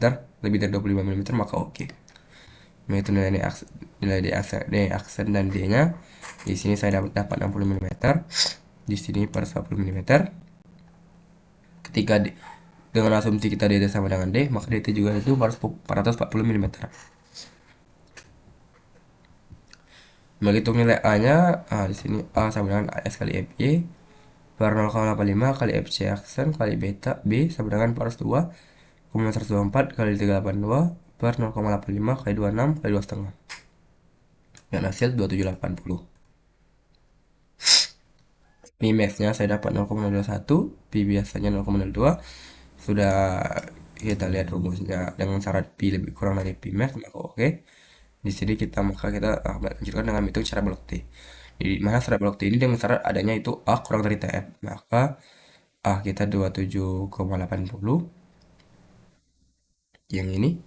lebih dari 25 mm maka oke. Yaitu nilai D aksen dan D-nya. Di sini saya dapat 60 mm, di sini per 10 mm. Ketika dengan asumsi kita D sama dengan D, maka DT juga itu 440 mm. Menghitung nilai A-nya, di sini A sama dengan AS kali FY per 0,85 kali FC aksen kali beta B sama dengan 402,124 kali 382 per 0,85 kali 26 kali 2,5 dan hasil 2780. Pi max-nya saya dapat 0,01, pi biasanya 0,02. Sudah kita lihat rumusnya dengan syarat pi lebih kurang dari pi max maka oke. Di sini kita lanjutkan dengan menghitung cara blok T. Di mana cara blok T ini dengan syarat adanya itu A kurang dari TF. Maka A kita 27,80, yang ini,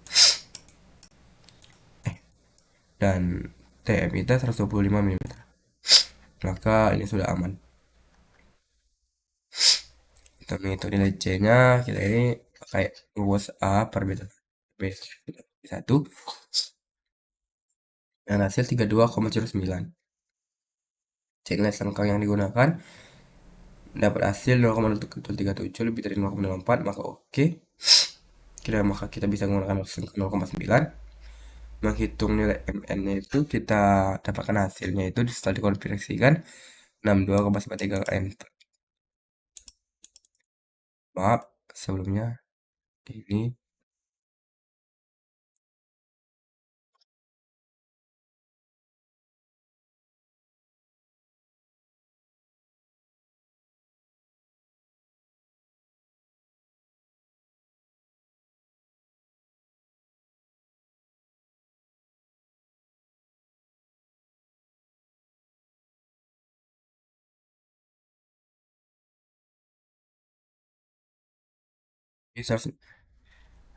dan TF kita 125 mm. Maka ini sudah aman. Untuk menghitung nilai C-nya, kita ini pakai rumus A per B 1 dan hasil 32,09. Cek nilai sengkang yang digunakan, dapat hasil 0,037 lebih dari 0,04, maka oke. Maka kita bisa menggunakan sengkang 0,9. Menghitung nilai MN-nya itu kita dapatkan hasilnya itu setelah dikonversikan 62,93 kN. Maaf sebelumnya ini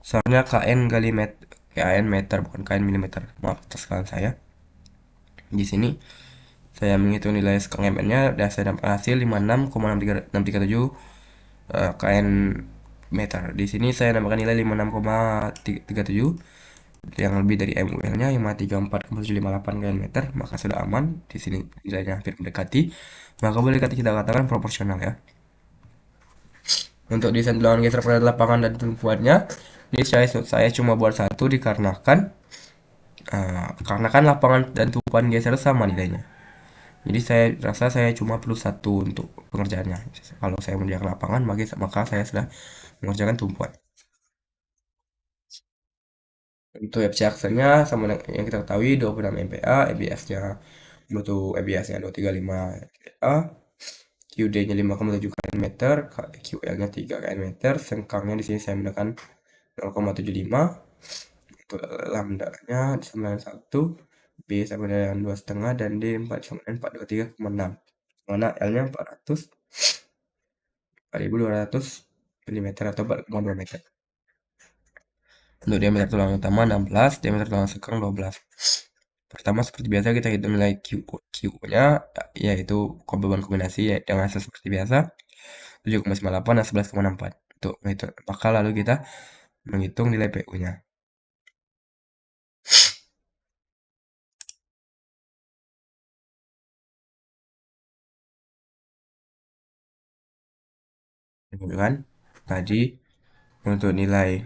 soalnya KN kali meter, KN meter bukan KN milimeter. Maaf atas kesalahan saya. Di sini saya menghitung nilai skor MN-nya dan saya dapat hasil 56,637 KN meter. Di sini saya nambahkan nilai 56,37 yang lebih dari MUL-nya 534,758 kN meter, maka sudah aman. Di sini nilainya hampir mendekati, maka boleh kita katakan proporsional ya. Untuk desain tulangan geser pada lapangan dan tumpuannya, ini saya cuma buat satu dikarenakan karena kan lapangan dan tumpuan geser sama nilainya. Jadi saya rasa saya cuma perlu satu untuk pengerjaannya. Kalau saya mengerjakan lapangan, maka saya sudah mengerjakan tumpuan. Untuk FC aksennya sama yang kita ketahui 26 MPa, EBS-nya butuh EBS-nya 235 MPa, QD-nya 5,7 kN meter, QL-nya 3 kN meter, sengkangnya di sini saya menggunakan 0,75, untuk lambda-nya 91, B sama dengan 2,5, dan D 4 sama dengan 423,6. Mana L-nya 400, 4200 mm atau 4,2 meter. Untuk diameter tulang utama 16, diameter tulang sekang 12. Pertama seperti biasa kita hitung nilai Q-nya, yaitu beban kombinasi dengan hasil seperti biasa 7,98 dan 11,64 untuk menghitung. Maka lalu kita menghitung nilai PU-nya. Kan? Tadi untuk nilai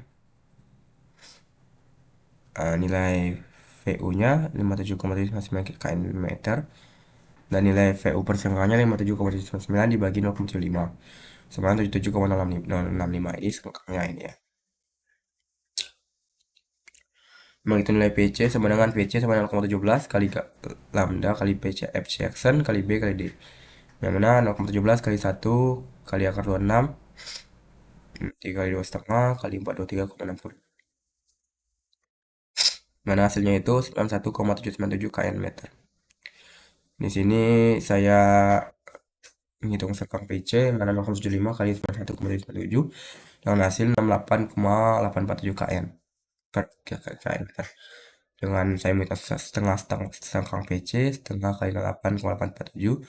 VU-nya 57,79 kN meter dan nilai VU per sengkangnya 57,79 dibagi 0,75 sama 77,065. Ini sengkangnya ini ya. Menghitung nilai PC sama dengan PC sama dengan 0,17 kali lambda kali PC FC action kali B kali D. Yang mana 0,17 kali 1 kali akar 26 3 kali 2,5 kali 423,60. Mana hasilnya itu 91,797 kN meter. Di sini saya menghitung sekang PC mana 0,75 kali 91,797 dengan hasil 68,847 kN per kN meter. Dengan saya menghitung setengah sekang PC setengah kali 8,847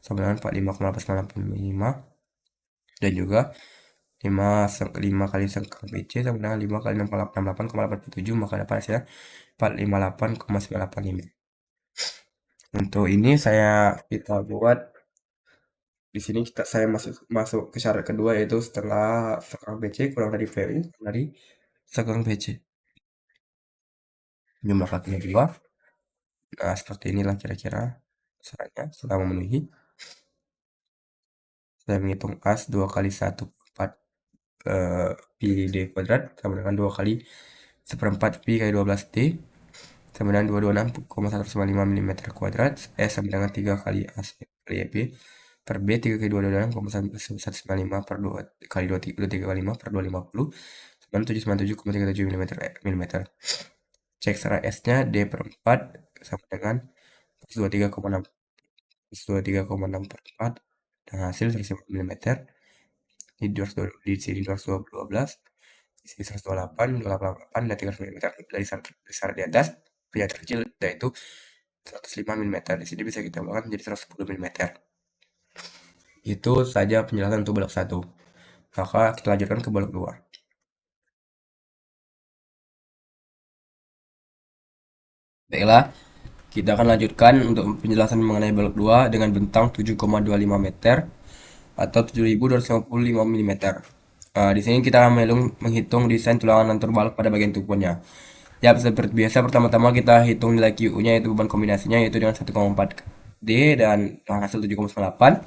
sama dengan 45,885 dan juga 5 kali sekang PC sama dengan 5 kali 68,847 maka dapat hasilnya 458,985. Untuk ini kita buat di sini saya masuk ke syarat kedua yaitu setelah sekang PC kurang dari VU dari sekang PC. Jumlah kakinya 2. Nah, seperti inilah kira-kira syaratnya setelah memenuhi. Saya menghitung as 2 kali 1 4 pi d kuadrat sama dengan 2 kali 1/4 pi kali 12 d sama dengan 226,195 mm kuadrat. Sama dengan 3 kali as kali b per b 3 kali 226,195 per 2 kali 23 kali 5 per 250 sama dengan 797,37 mm. cek secara S-nya D per 4 sama dengan 123,6 123,6 per 4 dan hasil 150 mm. Di sini 212, di sini 128, 288 dan 300 mm dari syarat di atas yang terkecil yaitu 105 mm. Di sini bisa kita tambahkan menjadi 110 mm. Itu saja penjelasan untuk blok 1. Maka kita lanjutkan ke blok 2. Baiklah, kita akan lanjutkan untuk penjelasan mengenai blok 2 dengan bentang 7,25 meter atau 7.255 mm. Di sini kita akan menghitung desain tulangan lantur balok pada bagian tubuhnya. Ya, seperti biasa, pertama-tama kita hitung nilai QU-nya, yaitu beban kombinasinya, yaitu dengan 1,4 D dan hasil 7,98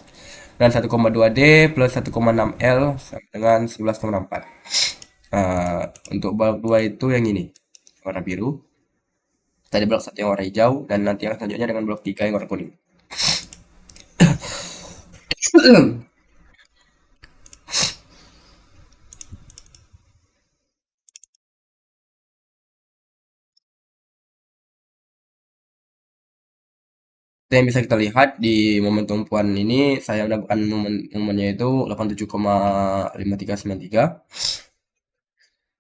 dan 1,2 D plus 1,6 L sama dengan 11,64. Untuk balok 2 itu yang ini, warna biru. Tadi blok 1 yang warna hijau, dan nanti yang selanjutnya dengan blok 3 yang warna kuning. Yang bisa kita lihat di momen tumpuan ini, saya mendapatkan momennya itu 87,5393,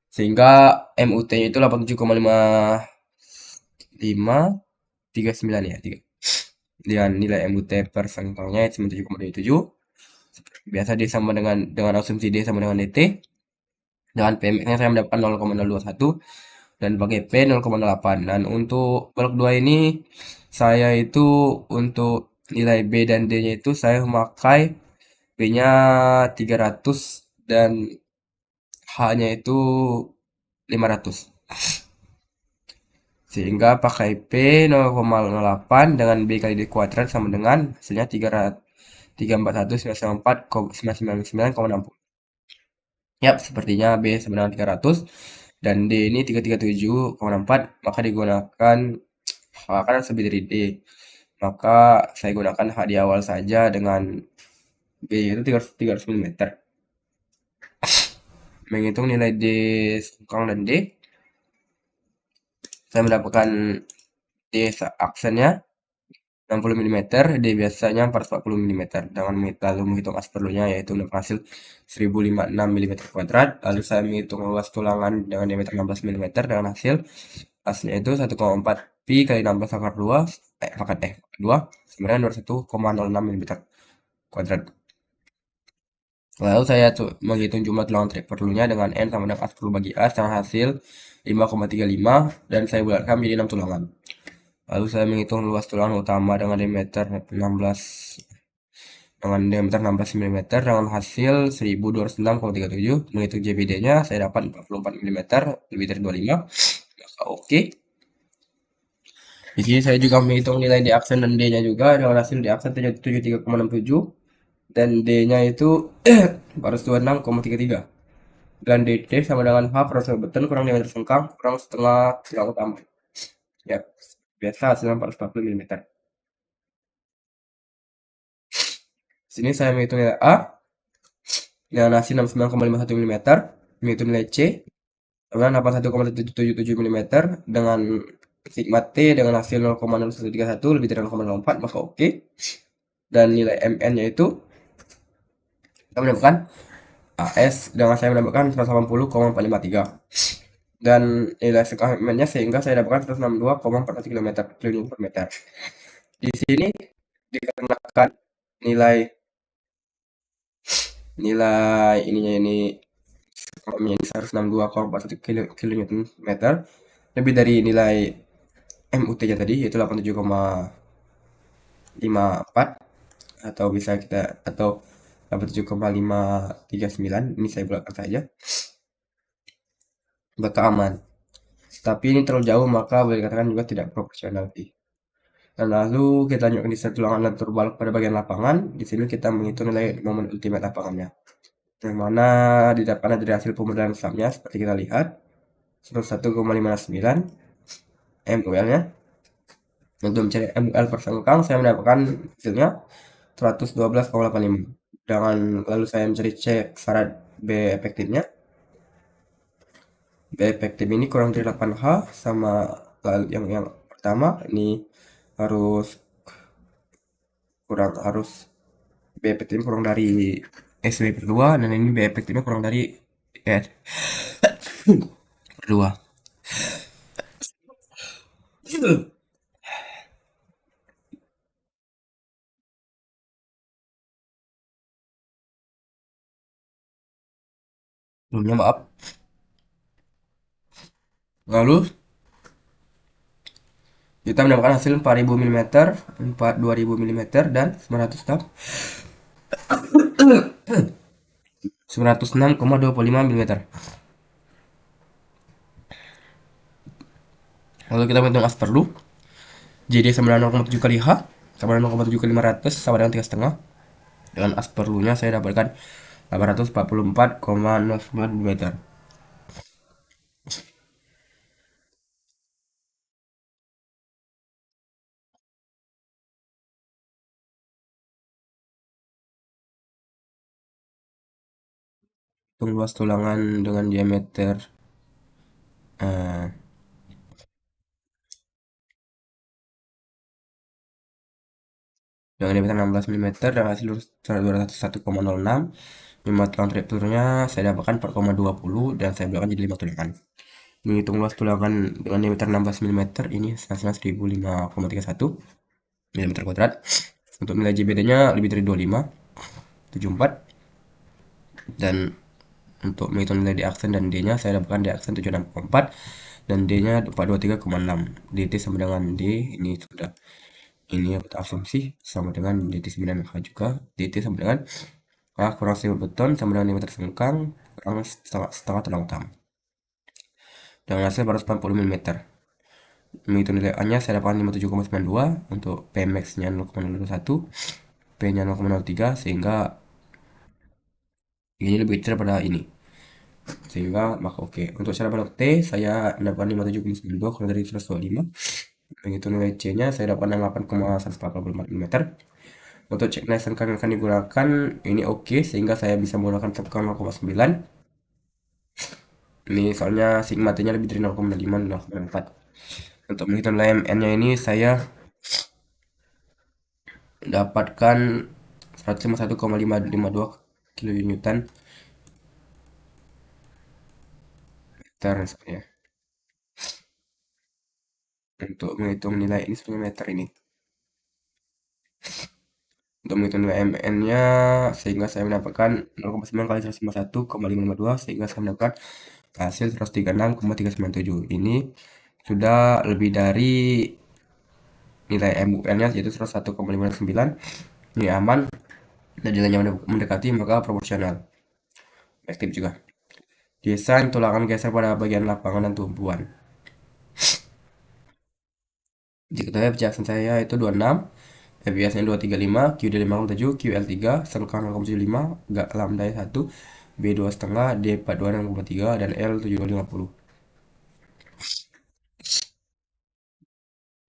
sehingga MUT-nya itu 87,5539 ya, 3. Dan nilai MUT per sengkangnya 97,27. Biasa D sama dengan asumsi D sama dengan DT. Dengan PMX-nya saya mendapatkan 0,021 dan pakai P 0,8. Dan untuk blok 2 ini saya itu untuk nilai B dan D-nya itu saya memakai B-nya 300 dan H-nya itu 500. Sehingga pakai P 0,08 dengan B kali D kuadrat sama dengan hasilnya 341,994,999,60. Yap, sepertinya B sama dengan 300 dan D ini 337,4, maka digunakan H kan harus lebih dari D. Maka saya gunakan H di awal saja dengan B itu 300 mm. Menghitung nilai D sengkang dan D, saya mendapatkan D aksennya 60 mm, D biasanya 440 mm. Dengan lalu menghitung as perlunya, yaitu hasil 1056 mm kuadrat. Lalu saya menghitung luas tulangan dengan diameter 16 mm dengan hasil asnya itu 1,4 pi kali 16 akar 2 pangkat 2 sama dengan 21,06 mm kuadrat. Lalu saya menghitung jumlah tulangan trik perlunya dengan N sama dengan as perlu bagi as dengan hasil 5,35 dan saya bulatkan menjadi 6 tulangan. Lalu saya menghitung luas tulangan utama dengan diameter 16 mm dengan hasil 1206,37. Menghitung JBD-nya saya dapat 44 mm lebih dari 25. Maka oke. Di sini saya juga menghitung nilai D aksen dan D-nya juga dengan hasil D aksen 73,67 dan D-nya itu 426,33. Dan DT sama dengan H per beton kurang diameter sengkang kurang setengah tulang utama. Ya, biasa hasilnya 440 mm. Sini saya menghitung nilai A dengan hasil 69,51 mm, menghitung nilai C dengan 81,177 mm dengan sigma T dengan hasil 0,0131 lebih dari 0,04, maka oke. Dan nilai MN-nya itu kita mendapatkan AS dengan saya mendapatkan 180,453 dan nilai MN-nya sehingga saya dapatkan 162,41 km per meter. Di sini dikarenakan nilai ininya ini 162,41 kN lebih dari nilai MUT-nya tadi yaitu 87,54 atau bisa kita atau 87,539. Ini saya bulatkan saja. Maka aman. Tapi ini terlalu jauh maka boleh dikatakan juga tidak proporsional sih. Dan lalu kita lanjutkan di tulangan lentur balok pada bagian lapangan. Di sini kita menghitung nilai momen ultimate lapangannya. Yang mana didapatkan dari hasil pemodelan SAM-nya seperti kita lihat 101,59 MUL-nya. Untuk mencari MUL per sengkang saya mendapatkan hasilnya 112,85. Dengan lalu saya mencari C syarat B efektifnya. B efektif ini kurang dari 8H sama yang pertama ini harus B efektifnya kurang dari SW per 2, dan ini B efektifnya kurang dari per 2. Sebelumnya maaf. Lalu kita mendapatkan hasil 4000 mm, 2000 mm, dan 906,25 mm. Lalu kita menghitung as perlu. JD sama dengan 0,7 kali H sama dengan 0,7 kali 500 sama dengan 3,5. Dengan as perlunya saya dapatkan 844,09 mm. Hitung luas tulangan dengan diameter dengan diameter 16 mm dan hasil lurus 201,06. Jumlah tulang turunnya saya dapatkan 4,20 dan saya belakang jadi 5 tulangan. Menghitung luas tulangan dengan diameter 16 mm ini hasilnya 1005,31 mm kuadrat. Untuk nilai JBD-nya lebih dari 25,74. Dan untuk menghitung nilai di aksen dan D-nya saya dapatkan di aksen 76,4 dan D-nya 423,6. DT sama dengan D ini sudah ini asumsi sama dengan DT 9H juga. DT sama dengan kurang 1000 beton sama dengan diameter sengkang kurang setengah tulang utama dengan hasil 480 mm. Menghitung nilai A-nya saya dapatkan 57,92, untuk Pmax-nya 0,01, P-nya 0,03, sehingga ini lebih kecil pada ini, sehingga maka oke. Untuk cara balok T saya mendapatkan 57,92 kurang dari 125. Menghitung nilai C-nya saya dapatkan 8,144 mm. Untuk cek nilai sengkang yang akan digunakan ini oke, sehingga saya bisa menggunakan sengkang 0,9. Ini soalnya sigma T-nya lebih dari 0,5 dan 0,4. Untuk menghitung nilai MN-nya ini saya dapatkan 151,552 kN meter ya. Untuk menghitung nilai ini sebenarnya meter ini. Untuk menghitung nilai MN-nya sehingga saya mendapatkan 0,9 kali 151,552 sehingga saya mendapatkan hasil 136,397. Ini sudah lebih dari nilai MUN-nya yaitu 101,59. Ini aman dan nilainya mendekati maka proporsional. Efektif juga. Desain tulangan geser pada bagian lapangan dan tumpuan. Jika pecahan saya itu 26, FPS-nya 235, QD 5,7, QL3, sengkang 0,75, lambda 1, B 2,5, D 42,3, dan L 7250.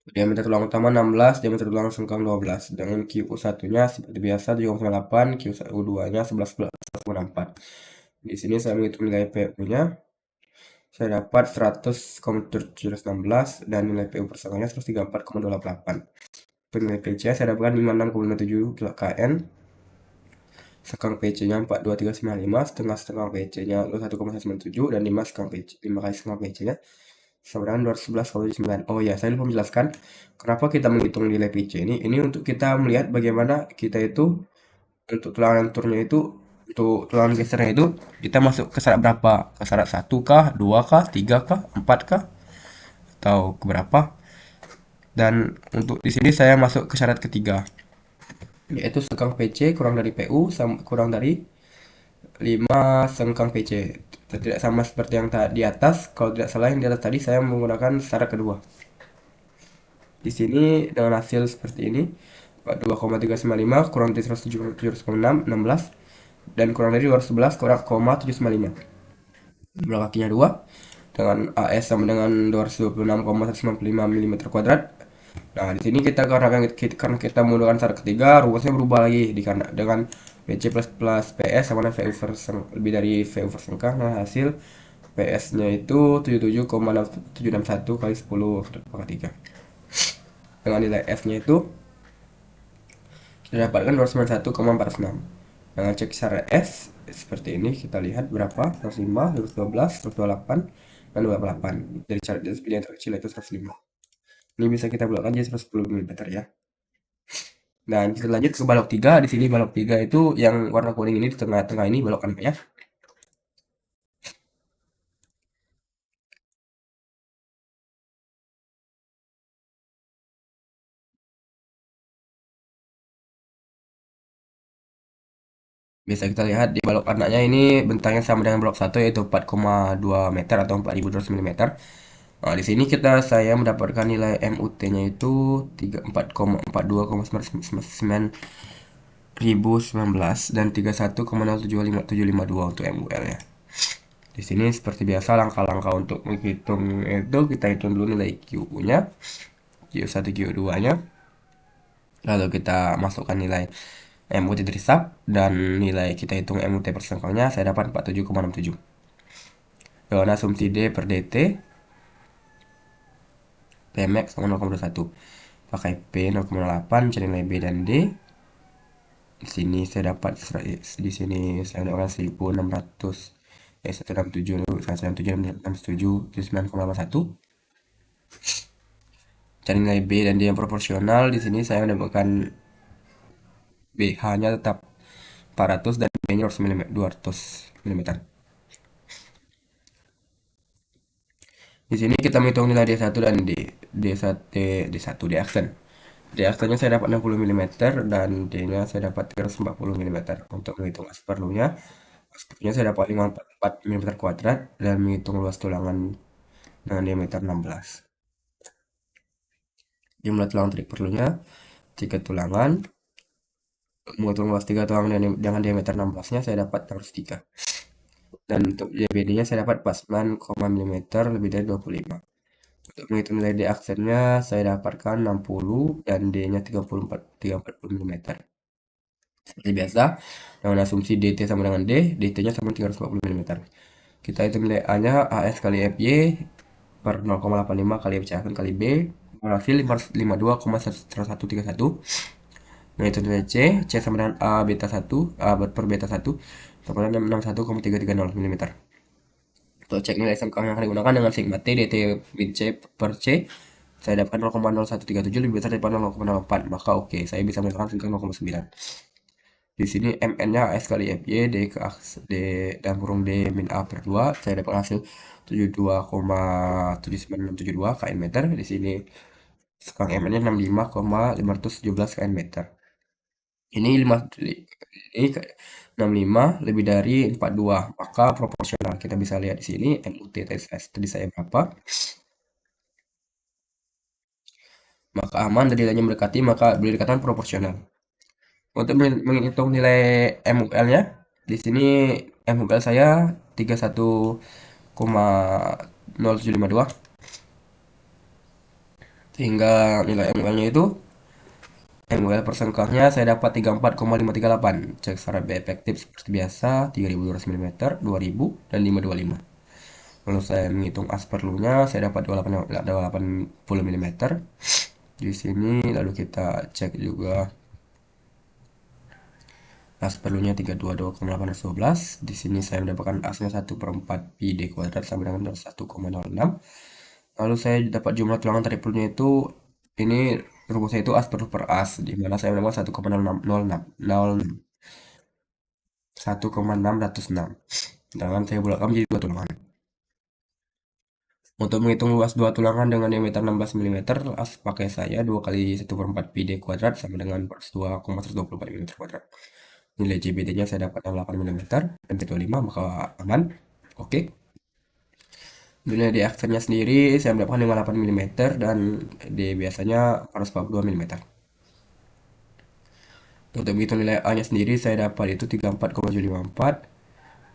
Diameter tulang utama 16, diameter tulang sengkang 12. Dengan QU1-nya seperti biasa 7,8, QU2-nya 11,4. Di sini saya menghitung nilai PU-nya. Saya dapat 100,716 dan nilai PU persengkangnya 134,28. Nilai PC saya dapatkan 56,57 kN. Sekang PC-nya 42395, setengah PC-nya 1,97 dan 5 kali sekang PC-nya sama dengan 211,9. Oh ya, saya lupa menjelaskan kenapa kita menghitung nilai PC ini. Ini untuk kita melihat bagaimana kita itu untuk tulangan turunnya itu, untuk tulangan gesernya itu kita masuk ke syarat berapa? Ke syarat 1 kah, 2 kah, 3 kah, 4 kah, atau ke berapa? Dan untuk di sini saya masuk ke syarat ketiga, yaitu sengkang PC kurang dari PU kurang dari 5 sengkang PC. Tidak sama seperti yang di atas. Kalau tidak salah yang di atas tadi saya menggunakan syarat kedua. Di sini dengan hasil seperti ini 42,395 kurang dari 177,6, 16, dan kurang dari 211 kurang 0,795. Jumlah kakinya 2 dengan AS sama dengan 226,195 mm kuadrat. Nah, di sini karena kita menggunakan syarat ketiga, rumusnya berubah lagi dengan PC plus PS sama dengan VU lebih dari VU persengkang. Nah, hasil PS-nya itu 77,761 kali 10 pangkat 3. Dengan nilai F-nya itu kita dapatkan 291,46. Dengan cek secara S seperti ini, kita lihat berapa: 105, 212, 128, dan 28. Dari cara pilihan terkecil itu 105. Ini bisa kita belokkan jadi 110 mm ya. Nah, kita lanjut ke balok 3. Di sini balok 3 itu yang warna kuning ini, di tengah-tengah ini balok kanannya. Bisa kita lihat di balok anaknya ini bentangnya sama dengan blok 1, yaitu 4,2 meter atau 4200 mm. Nah, di sini saya mendapatkan nilai MUT-nya itu 34,42,919 dan 31,075752 untuk MUL ya. Di sini seperti biasa langkah-langkah untuk menghitung itu, kita hitung dulu nilai Q-nya, Q1, Q2-nya. Lalu kita masukkan nilai MUT dari sub dan nilai kita hitung MUT per sengkangnya, saya dapat 47,67. Dengan asumsi D per DT Pmax sama 0,21. Pakai P 0,8, cari nilai B dan D. Di sini saya dapat di sini saya mendapatkan 1600 167 167 9,81. Cari nilai B dan D yang proporsional. Di sini saya mendapatkan BH-nya tetap 400 dan B-nya 200 mm. Di sini kita menghitung nilai D1 dan D1, D1, D aksen. D aksennya saya dapat 60 mm dan D-nya saya dapat 340 mm. Untuk menghitung asperlunya, saya dapat 544 mm kuadrat dan menghitung luas tulangan dengan diameter 16. Jumlah tulangan trik perlunya 3 tulangan. Menghitung luas 3 tulangan dengan diameter 16-nya saya dapat 303. Dan untuk JBD-nya saya dapat 49, mm lebih dari 25. Untuk menghitung nilai D aksennya saya dapatkan 60 dan D-nya 340 mm. Seperti biasa, dengan asumsi DT sama dengan D, DT-nya sama 340 mm. Kita hitung nilai A-nya, AS kali FY per 0,85 kali FC kali B, hasil 552,1131. Nah, itu nilai C sama dengan A beta 1, A per beta 1, sama dengan 61,330 mm. Untuk cek nilai SMK yang akan digunakan dengan sigma T DT min C per C, saya dapatkan 0,0137 lebih besar daripada 0,04, maka oke, saya bisa menggunakan sigma 0,9. Di sini MN-nya S kali FY D ke D dan kurung D min A per 2, saya dapat hasil 72,79672 kN meter. Di sini sekarang MN-nya 65,517 kN meter. Ini 65 lebih dari 42, maka proporsional. Kita bisa lihat di sini MUT tadi saya berapa. Maka aman dan nilainya mendekati, maka boleh dikatakan proporsional. Untuk menghitung nilai MUL-nya, di sini MUL saya 31,0752, sehingga nilai MUL-nya itu MUL per sengkangnya saya dapat 34,538. Cek secara B efektif seperti biasa 3200 mm, 2000 dan 525. Lalu saya menghitung asperlunya, saya dapat 80 mm. Di sini lalu kita cek juga asperlunya 322,811. Di sini saya mendapatkan asnya 1/4 pi d kuadrat sama dengan 1,06. Lalu saya dapat jumlah tulangan tarik perlunya itu, ini rumusnya itu as per as, di mana saya mendapatkan 1,606. Sedangkan saya bulatkan menjadi 2 tulangan. Untuk menghitung luas 2 tulangan dengan diameter 16 mm, as pakai saya 2 kali 1/4 pi d kuadrat sama dengan 2,124 mm kuadrat. Nilai JBD-nya saya dapat 68 mm dan 25, maka aman. Oke. Nilai di aksennya sendiri saya mendapatkan 58 mm dan D biasanya 442 mm. Untuk menghitung nilai A-nya sendiri saya dapat itu 34,754.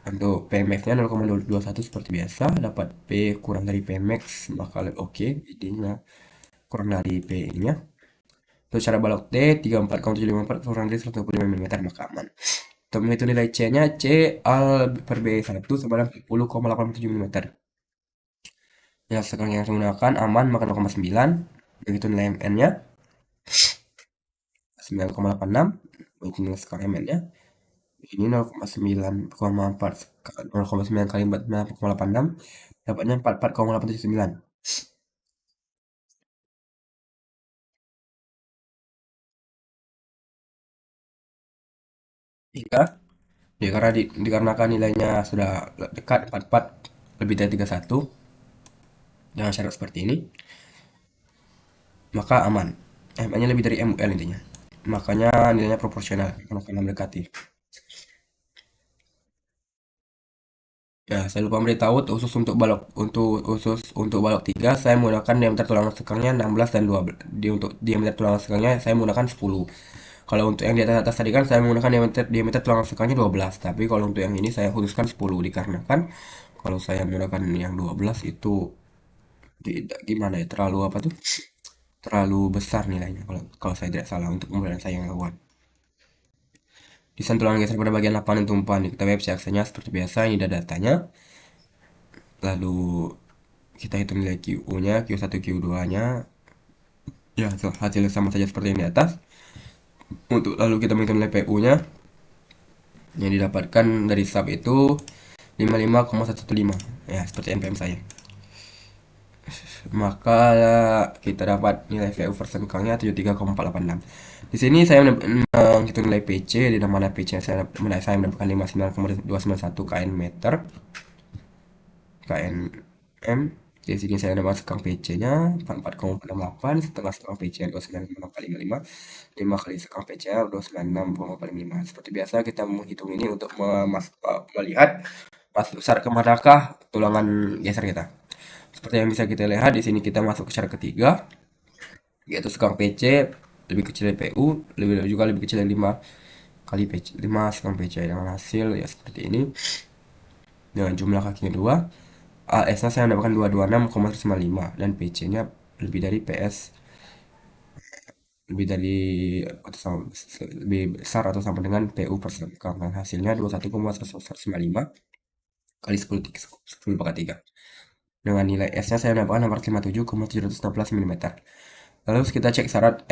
Untuk Pmax-nya 0,221 seperti biasa, dapat P kurang dari Pmax, maka oke, ID-nya kurang dari P-nya. Untuk cara balok T 34,754 kurang dari 125 mm, maka aman. Untuk menghitung nilai C-nya, C Al per B1 sama dengan 10,87 mm. Ya, sekarang yang saya gunakan aman maka 0,9. Begitu nilai MN-nya 9,86. Begitu nilai sekarang MN-nya. Ini 0,9,4 0,9 kali 4,86 dapatnya 44,879. Jika karena dikarenakan nilainya sudah dekat 44 lebih dari 31 dengan syarat seperti ini, maka aman. MN-nya lebih dari MUL intinya. Makanya nilainya proporsional karena mendekati. Ya, saya lupa memberitahu khusus untuk balok 3 saya menggunakan diameter tulang sekangnya 16 dan 12. Untuk diameter tulang sekangnya saya menggunakan 10. Kalau untuk yang di atas atas tadi kan saya menggunakan diameter tulang sekangnya 12, tapi kalau untuk yang ini saya khususkan 10 dikarenakan kalau saya menggunakan yang 12 itu tidak gimana ya, terlalu apa tuh? Terlalu besar nilainya kalau kalau saya tidak salah untuk kemudian saya yang lakukan. Desain tulang geser pada bagian lapangan tumpuan kita web aksesnya seperti biasa, ini ada datanya. Lalu kita hitung nilai QU-nya, Q1, Q2-nya. Ya, hasilnya sama saja seperti yang di atas. Untuk lalu kita menghitung nilai PU-nya yang didapatkan dari sub itu 55,115. Ya, seperti NPM saya. Maka kita dapat nilai VU versi kangnya 73,486. Di sini saya menghitung nilai PC, di mana PC saya mendapatkan 59,291 kN meter kNm. Di sini saya dapat sekang PC-nya 44,48, setengah sekang PC-nya 296,55, 5 kali sekang PC-nya 296,45. Seperti biasa kita menghitung ini untuk melihat besar kemanakah tulangan geser kita. Seperti yang bisa kita lihat di sini kita masuk ke syarat ketiga, yaitu sekang PC lebih kecil dari PU, lebih kecil dari 5 kali PC, 5 sekang PC dengan hasil ya seperti ini. Dengan jumlah kakinya 2, AS-nya saya mendapatkan 226,195 dan PC-nya lebih dari PS lebih dari atau lebih besar atau sama dengan PU per sekang. Hasilnya 21,195 kali 10 pangkat 3. Dengan nilai S-nya saya mendapatkan 657,716 mm. Lalu kita cek syarat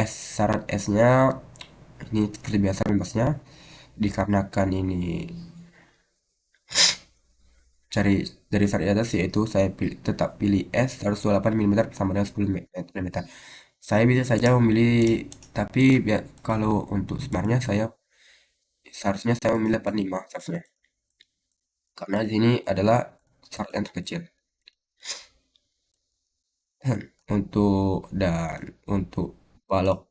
S-nya. Ini seperti biasa bebasnya. Dikarenakan ini cari dari syarat atas yaitu saya tetap pilih S 128 mm sama dengan 10 mm. Saya bisa saja memilih, tapi kalau untuk sebenarnya seharusnya saya memilih 85 seharusnya. Karena di sini adalah syarat yang terkecil. Untuk balok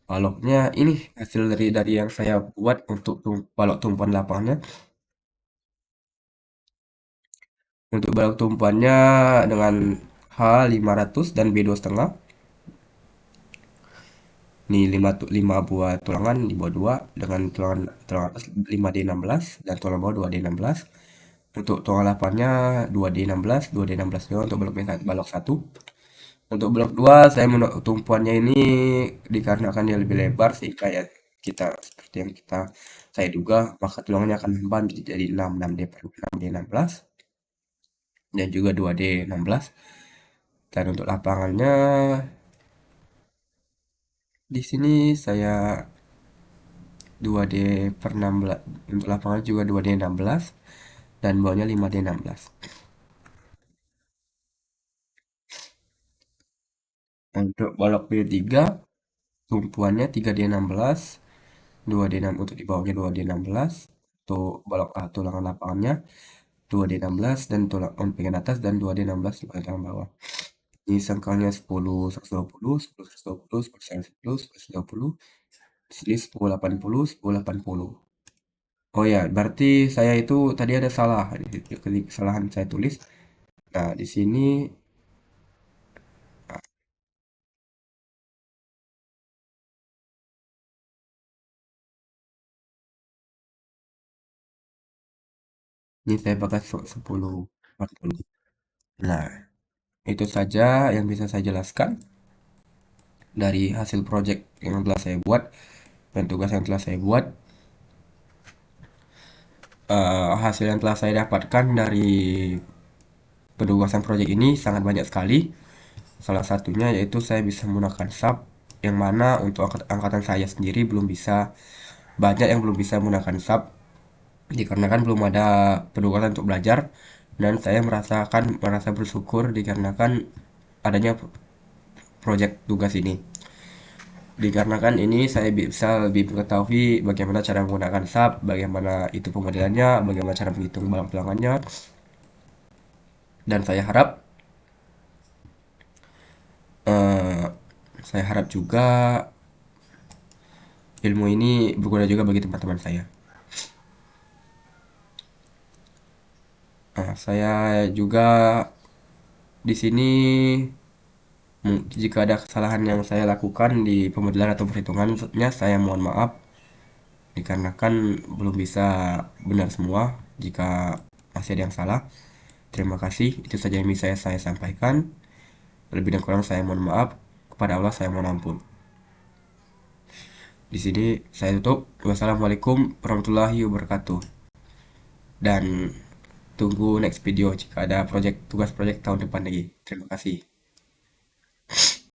baloknya ini hasil dari yang saya buat untuk balok tumpuan lapangannya. Untuk balok tumpuannya dengan H500 dan B2,5. Ini 5 buah tulangan di bawah 2 dengan tulangan atas 5D16 dan tulangan bawah 2D16. Untuk tulangan lapannya 2D16, 2D16 juga untuk balok 1. Untuk blok 2 tumpuannya ini dikarenakan dia lebih lebar sih kayak kita seperti yang saya duga, maka tulangannya akan nambah jadi 6D per 6D16 dan juga 2D16. Dan untuk lapangannya di sini saya 2D per 16, untuk lapangan juga 2D16 dan bawahnya 5D16. Untuk balok B3 tumpuannya 3D16, 2D6 untuk di bawahnya 2D16. Untuk balok A tulangan lapangannya 2D16 dan tulang bagian atas dan 2D16 di bagian bawah. Ini sangkalnya 10, 120, 10, 120, 10, 110, 10, 120, di sini 10, 80, 10, 80. Oh ya, berarti saya itu tadi ada salah, kesalahan saya tulis. Nah, di sini ini saya pakai 10, 40. Nah, itu saja yang bisa saya jelaskan dari hasil project yang telah saya buat dan tugas yang telah saya buat. hasil yang telah saya dapatkan dari penugasan proyek ini sangat banyak sekali. Salah satunya yaitu saya bisa menggunakan SAP, yang mana untuk angkatan saya sendiri belum bisa, banyak yang belum bisa menggunakan SAP dikarenakan belum ada penugasan untuk belajar, dan saya merasa bersyukur dikarenakan adanya proyek tugas ini. Dikarenakan ini saya bisa lebih mengetahui bagaimana cara menggunakan SAP, bagaimana itu pemodelannya, bagaimana cara menghitung bilangannya, dan eh, saya harap juga ilmu ini berguna juga bagi teman-teman saya. Saya juga di sini, jika ada kesalahan yang saya lakukan di pemodelan atau perhitungannya, saya mohon maaf dikarenakan belum bisa benar semua. Jika masih ada yang salah, terima kasih. Itu saja yang bisa saya sampaikan. Lebih dan kurang saya mohon maaf. Kepada Allah saya mohon ampun. Di sini saya tutup. Wassalamualaikum warahmatullahi wabarakatuh. Dan tunggu next video jika ada tugas project tahun depan lagi. Terima kasih.